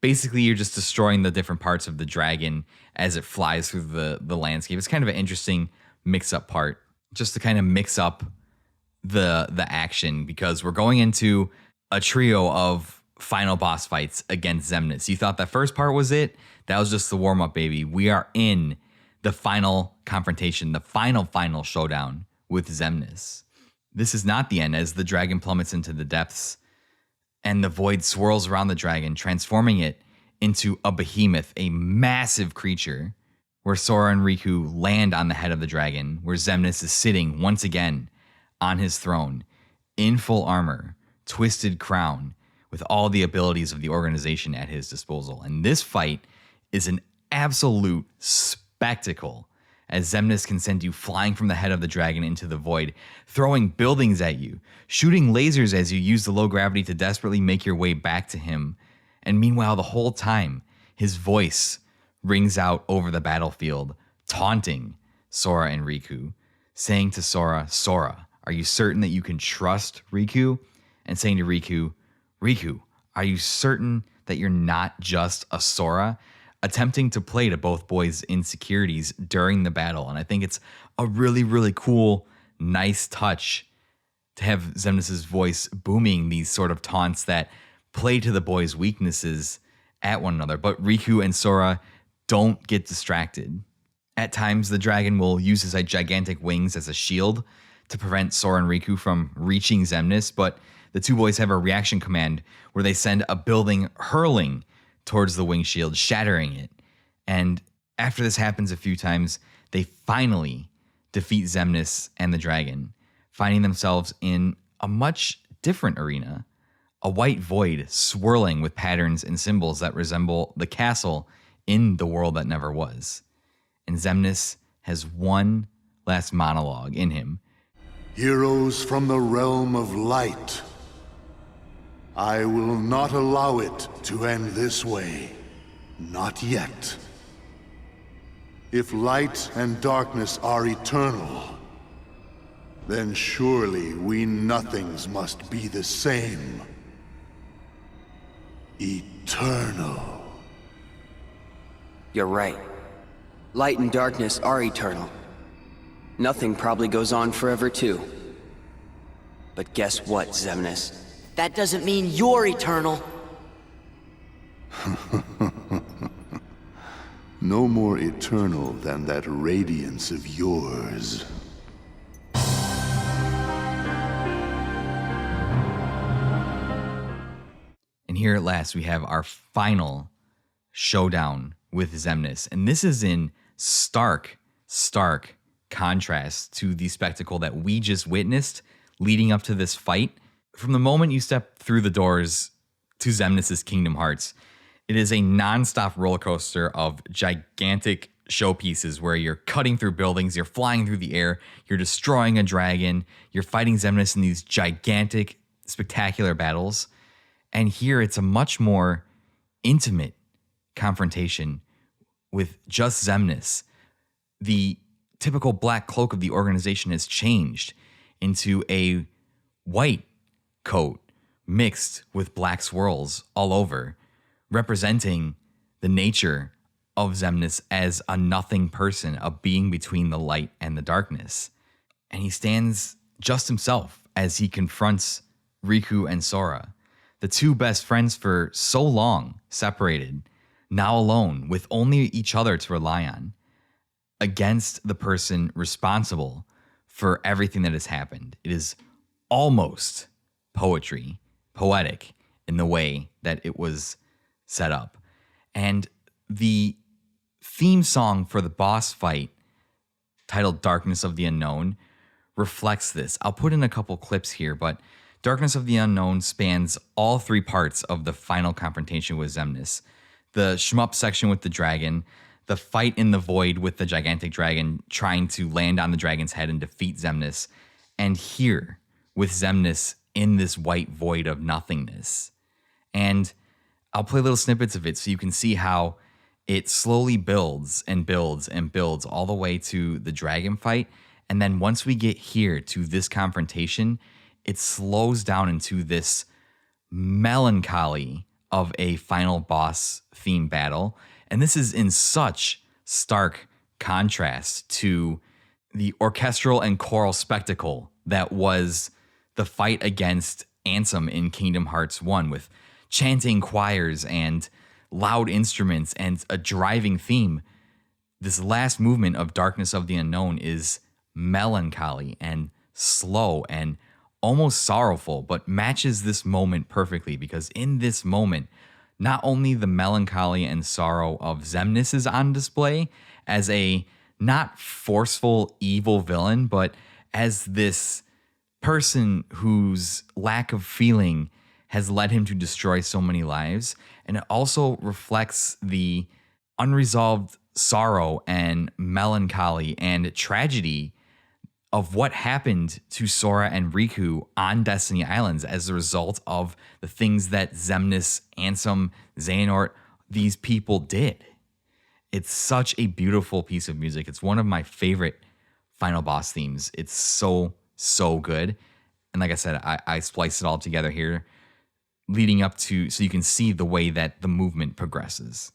Basically, you're just destroying the different parts of the dragon as it flies through the landscape. It's kind of an interesting mix-up part, just to kind of mix up the action, because we're going into a trio of final boss fights against Xemnas. You thought that first part was it? That was just the warm-up, baby. We are in the final confrontation, the final showdown with Xemnas. This is not the end, as the dragon plummets into the depths and the void swirls around the dragon, transforming it into a behemoth, a massive creature, where Sora and Riku land on the head of the dragon, where Xemnas is sitting once again on his throne, in full armor, twisted crown, with all the abilities of the organization at his disposal. And this fight is an absolute spectacle, as Xemnas can send you flying from the head of the dragon into the void, throwing buildings at you, shooting lasers as you use the low gravity to desperately make your way back to him. And meanwhile, the whole time, his voice rings out over the battlefield, taunting Sora and Riku, saying to Sora, "Sora, are you certain that you can trust Riku?" And saying to Riku, "Riku, are you certain that you're not just a Sora?" Attempting to play to both boys' insecurities during the battle. And I think it's a really, really cool, nice touch to have Xemnas' voice booming these sort of taunts that play to the boys' weaknesses at one another. But Riku and Sora don't get distracted. At times, the dragon will use his gigantic wings as a shield to prevent Sora and Riku from reaching Xemnas, but the two boys have a reaction command where they send a building hurling towards the wing shield, shattering it. And after this happens a few times, they finally defeat Xemnas and the dragon, finding themselves in a much different arena, a white void swirling with patterns and symbols that resemble the castle in the world that never was. And Xemnas has one last monologue in him. Heroes from the realm of light, I will not allow it to end this way. Not yet. If light and darkness are eternal, then surely we nothings must be the same. Eternal. You're right. Light and darkness are eternal. Nothing probably goes on forever too. But guess what, Xemnas? That doesn't mean you're eternal. No more eternal than that radiance of yours. And here at last, we have our final showdown with Xemnas. And this is in stark contrast to the spectacle that we just witnessed leading up to this fight. From the moment you step through the doors to Xemnas' Kingdom Hearts, it is a nonstop roller coaster of gigantic showpieces where you're cutting through buildings, you're flying through the air, you're destroying a dragon, you're fighting Xemnas in these gigantic, spectacular battles. And here it's a much more intimate confrontation with just Xemnas. The typical black cloak of the organization has changed into a white coat mixed with black swirls all over, representing the nature of Xemnas as a nothing person, a being between the light and the darkness. And he stands just himself as he confronts Riku and Sora, the two best friends for so long separated, now alone with only each other to rely on, against the person responsible for everything that has happened. It is almost poetic in the way that it was set up. And the theme song for the boss fight titled Darkness of the Unknown, reflects this. I'll put in a couple clips here, but Darkness of the Unknown spans all three parts of the final confrontation with Xemnas. The shmup section with the dragon, the fight in the void with the gigantic dragon trying to land on the dragon's head and defeat Xemnas, and here with Xemnas in this white void of nothingness. And I'll play little snippets of it so you can see how it slowly builds and builds and builds all the way to the dragon fight. And then once we get here to this confrontation, it slows down into this melancholy of a final boss theme battle. And this is in such stark contrast to the orchestral and choral spectacle that was the fight against Ansem in Kingdom Hearts 1 with chanting choirs and loud instruments and a driving theme. This last movement of Darkness of the Unknown is melancholy and slow and almost sorrowful, but matches this moment perfectly, because in this moment, not only the melancholy and sorrow of Xemnas is on display as a not forceful evil villain, but as this person whose lack of feeling has led him to destroy so many lives. And it also reflects the unresolved sorrow and melancholy and tragedy of what happened to Sora and Riku on Destiny Islands as a result of the things that Xemnas, Ansem, Xehanort, these people did. It's such a beautiful piece of music. It's one of my favorite final boss themes. It's so, so good. And like I said, I spliced it all together here, leading up to, so you can see the way that the movement progresses.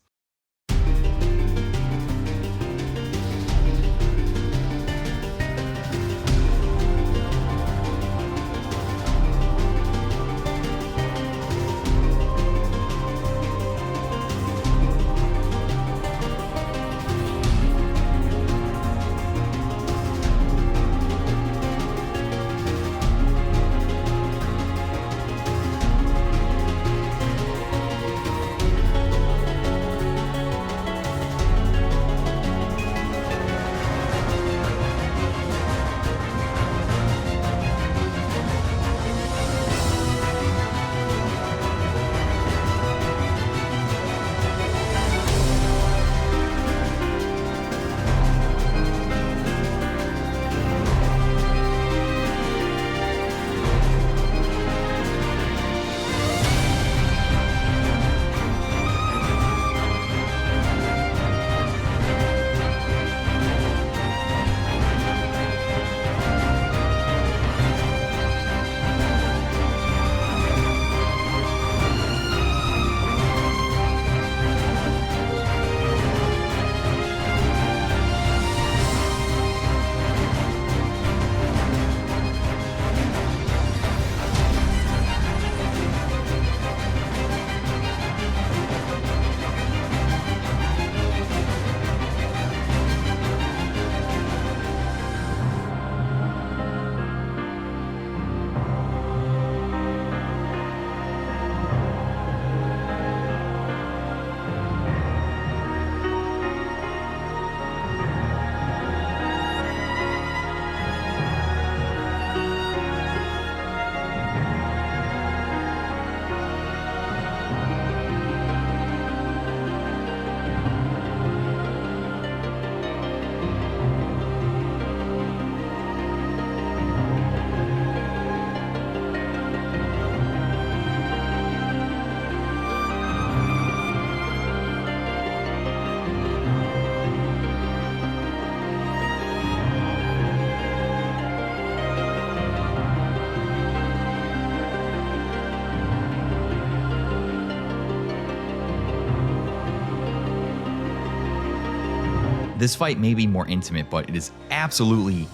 This fight may be more intimate, but it is absolutely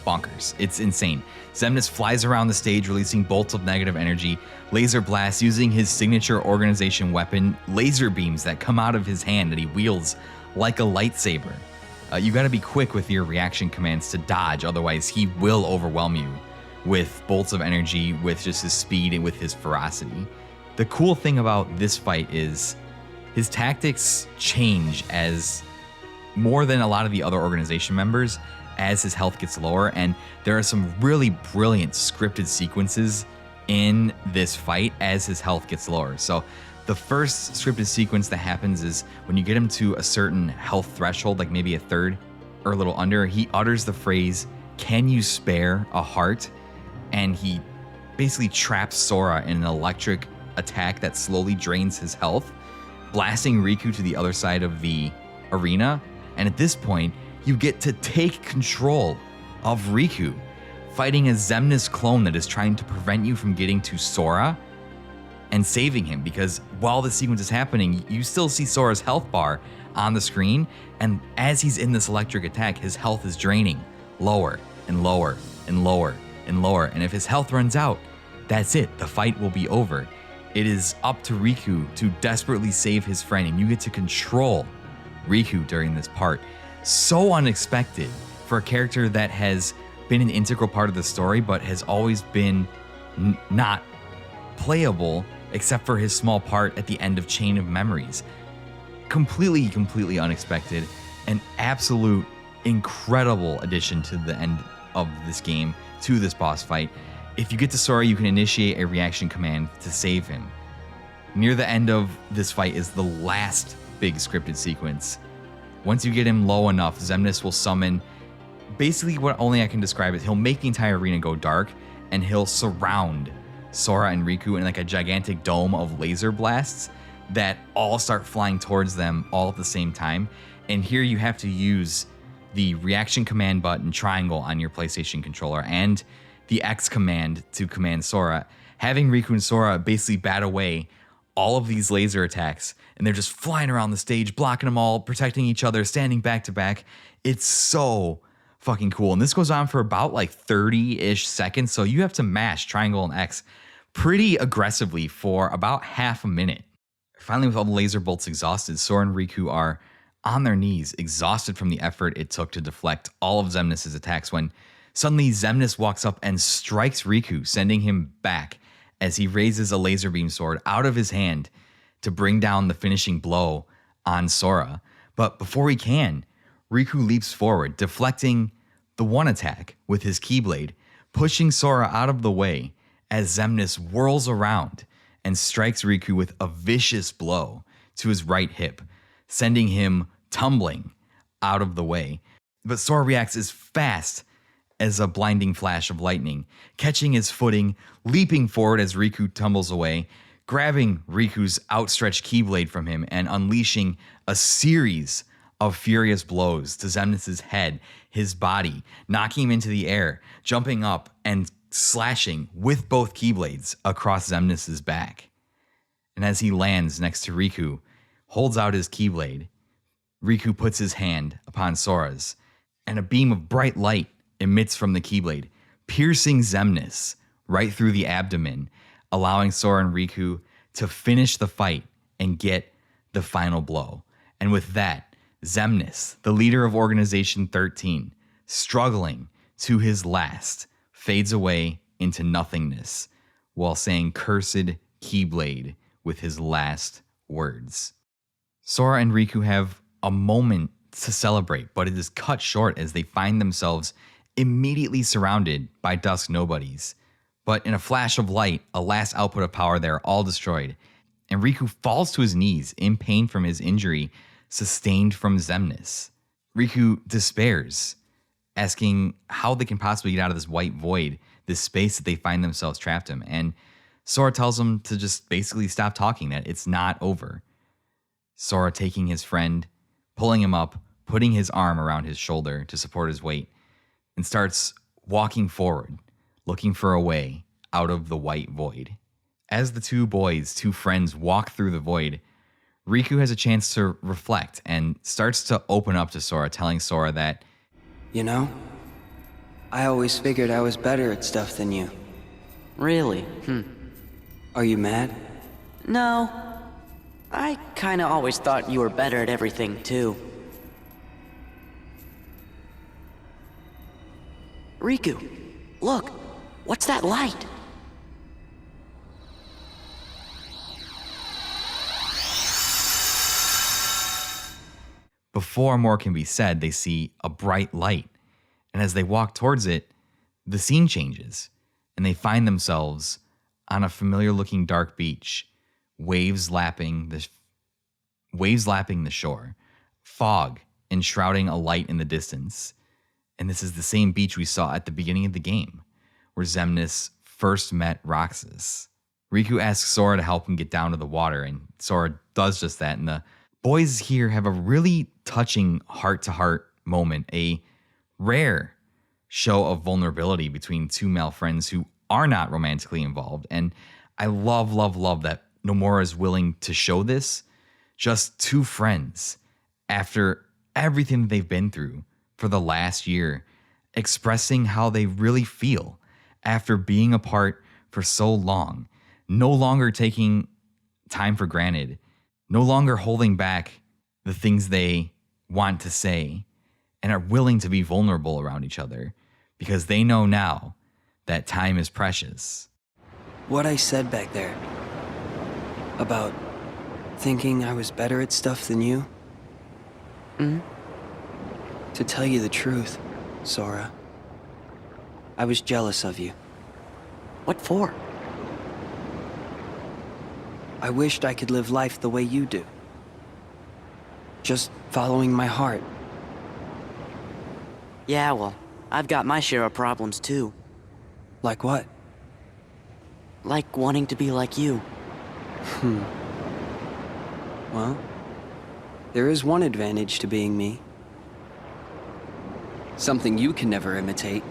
bonkers. It's insane. Xemnas flies around the stage, releasing bolts of negative energy, laser blasts, using his signature organization weapon, laser beams that come out of his hand that he wields like a lightsaber. You gotta be quick with your reaction commands to dodge, otherwise he will overwhelm you with bolts of energy, with just his speed and with his ferocity. The cool thing about this fight is his tactics change as more than a lot of the other organization members as his health gets lower. And there are some really brilliant scripted sequences in this fight as his health gets lower. So the first scripted sequence that happens is when you get him to a certain health threshold, like maybe a third or a little under, he utters the phrase, "Can you spare a heart?" And he basically traps Sora in an electric attack that slowly drains his health, blasting Riku to the other side of the arena. And at this point, you get to take control of Riku, fighting a Xemnas clone that is trying to prevent you from getting to Sora and saving him, because while the sequence is happening, you still see Sora's health bar on the screen, and as he's in this electric attack, his health is draining lower and lower and lower and lower, and if his health runs out, that's it, the fight will be over. It is up to Riku to desperately save his friend, and you get to control Riku during this part. So unexpected for a character that has been an integral part of the story, but has always been not playable except for his small part at the end of Chain of Memories. Completely unexpected. An absolute incredible addition to the end of this game, to this boss fight. If you get to Sora, you can initiate a reaction command to save him. Near the end of this fight is the last big scripted sequence. Once you get him low enough, Xemnas will summon, basically what only I can describe is he'll make the entire arena go dark, and he'll surround Sora and Riku in like a gigantic dome of laser blasts that all start flying towards them all at the same time. And here you have to use the reaction command button triangle on your PlayStation controller and the X command to command Sora, having Riku and Sora basically bat away all of these laser attacks, and they're just flying around the stage, blocking them all, protecting each other, standing back to back. It's so fucking cool. And this goes on for about like 30-ish seconds, so you have to mash triangle and X pretty aggressively for about half a minute. Finally, with all the laser bolts exhausted, Sora and Riku are on their knees, exhausted from the effort it took to deflect all of Xemnas' attacks, when suddenly Xemnas walks up and strikes Riku, sending him back as he raises a laser beam sword out of his hand to bring down the finishing blow on Sora. But before he can, Riku leaps forward, deflecting the one attack with his Keyblade, pushing Sora out of the way as Xemnas whirls around and strikes Riku with a vicious blow to his right hip, sending him tumbling out of the way. But Sora reacts as fast as a blinding flash of lightning, catching his footing, leaping forward as Riku tumbles away, grabbing Riku's outstretched Keyblade from him and unleashing a series of furious blows to Xemnas' head, his body, knocking him into the air, jumping up and slashing with both Keyblades across Xemnas' back. And as he lands next to Riku, holds out his Keyblade, Riku puts his hand upon Sora's, and a beam of bright light emits from the Keyblade, piercing Xemnas right through the abdomen, allowing Sora and Riku to finish the fight and get the final blow. And with that, Xemnas, the leader of Organization XIII, struggling to his last, fades away into nothingness while saying "Cursed Keyblade" with his last words. Sora and Riku have a moment to celebrate, but it is cut short as they find themselves immediately surrounded by Dusk Nobodies. But in a flash of light, a last output of power, they're all destroyed, and Riku falls to his knees in pain from his injury sustained from Xemnas. Riku despairs, asking how they can possibly get out of this white void, this space that they find themselves trapped in. And Sora tells him to just basically stop talking, that it's not over. Sora taking his friend, pulling him up, putting his arm around his shoulder to support his weight, and starts walking forward, looking for a way out of the white void. As the two friends walk through the void, Riku has a chance to reflect and starts to open up to Sora, telling Sora that, You know, I always figured I was better at stuff than you. Really? Are you mad? No. I kinda always thought you were better at everything, too. Riku, look, what's that light? Before more can be said, they see a bright light And as they walk towards it, the scene changes, and they find themselves on a familiar-looking dark beach, waves lapping the shore, fog enshrouding a light in the distance. And this is the same beach we saw at the beginning of the game, where Xemnas first met Roxas. Riku asks Sora to help him get down to the water, and Sora does just that. And the boys here have a really touching heart-to-heart moment, a rare show of vulnerability between two male friends who are not romantically involved. And I love that Nomura is willing to show this. Just two friends, after everything that they've been through for the last year, expressing how they really feel after being apart for so long, no longer taking time for granted, no longer holding back the things they want to say, and are willing to be vulnerable around each other because they know now that time is precious. What I said back there about thinking I was better at stuff than you? To tell you the truth, Sora, I was jealous of you. What for? I wished I could live life the way you do. Just following my heart. Yeah, well, I've got my share of problems too. Like what? Like wanting to be like you. Well, there is one advantage to being me. Something you can never imitate.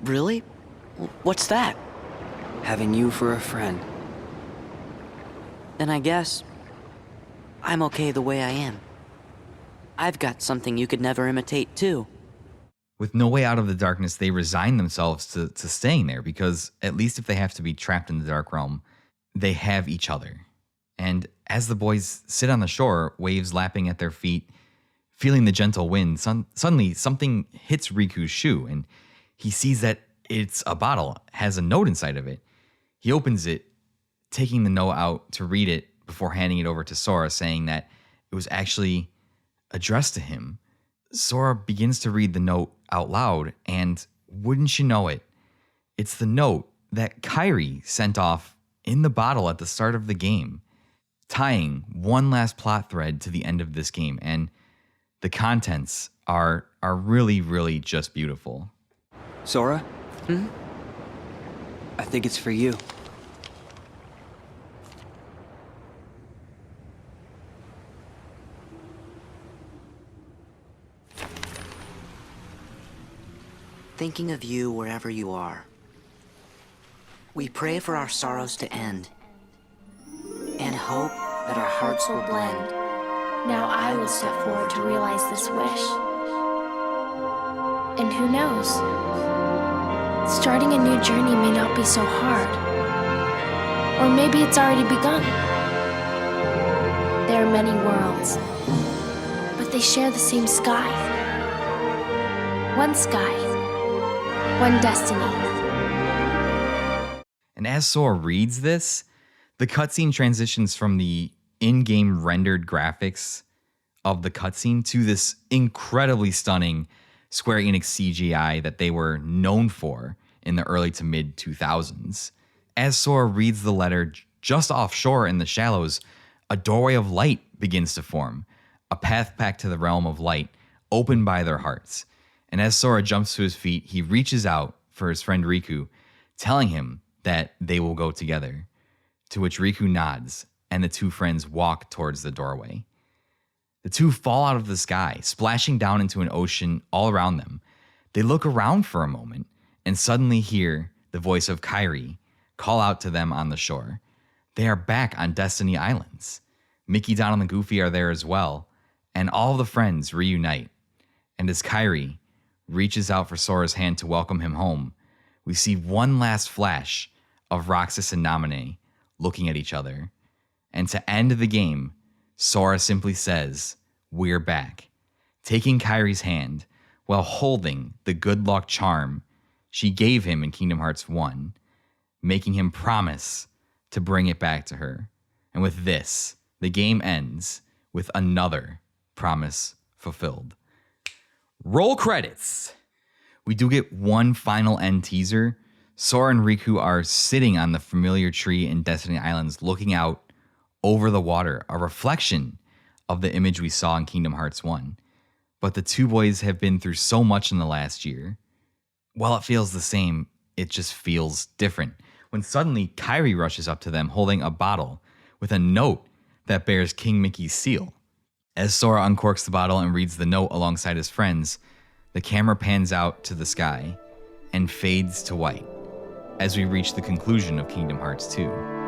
Really? What's that? Having you for a friend. Then I guess I'm okay the way I am. I've got something you could never imitate too. With no way out of the darkness, they resign themselves to staying there because at least if they have to be trapped in the dark realm, they have each other. And as the boys sit on the shore, waves lapping at their feet, feeling the gentle wind, suddenly something hits Riku's shoe, and he sees that it's a bottle, has a note inside of it. He opens it, taking the note out to read it before handing it over to Sora, saying that it was actually addressed to him. Sora begins to read the note out loud, and wouldn't you know it, it's the note that Kairi sent off in the bottle at the start of the game, tying one last plot thread to the end of this game. And the contents are really, really just beautiful. Sora? I think it's for you. Thinking of you wherever you are. We pray for our sorrows to end, and hope that our hearts will blend. Now I will step forward to realize this wish. And who knows? Starting a new journey may not be so hard. Or maybe it's already begun. There are many worlds, but they share the same sky. One sky, one destiny. And as Sora reads this, the cutscene transitions from the in-game rendered graphics of the cutscene to this incredibly stunning Square Enix CGI that they were known for in the early to mid 2000s. As Sora reads the letter just offshore in the shallows, a doorway of light begins to form, a path back to the realm of light, opened by their hearts. And as Sora jumps to his feet, he reaches out for his friend Riku, telling him that they will go together, to which Riku nods, and the two friends walk towards the doorway. The two fall out of the sky, splashing down into an ocean all around them. They look around for a moment, and suddenly hear the voice of Kairi call out to them on the shore. They are back on Destiny Islands. Mickey, Donald, and Goofy are there as well, and all the friends reunite. And as Kairi reaches out for Sora's hand to welcome him home, we see one last flash of Roxas and Naminé looking at each other. And to end the game, Sora simply says, "We're back," taking Kairi's hand while holding the good luck charm she gave him in Kingdom Hearts 1, making him promise to bring it back to her. And with this, the game ends with another promise fulfilled. Roll credits. We do get one final end teaser. Sora and Riku are sitting on the familiar tree in Destiny Islands looking out over the water, a reflection of the image we saw in Kingdom Hearts 1. But the two boys have been through so much in the last year. While it feels the same, it just feels different. When suddenly Kairi rushes up to them holding a bottle with a note that bears King Mickey's seal. As Sora uncorks the bottle and reads the note alongside his friends, the camera pans out to the sky and fades to white as we reach the conclusion of Kingdom Hearts 2.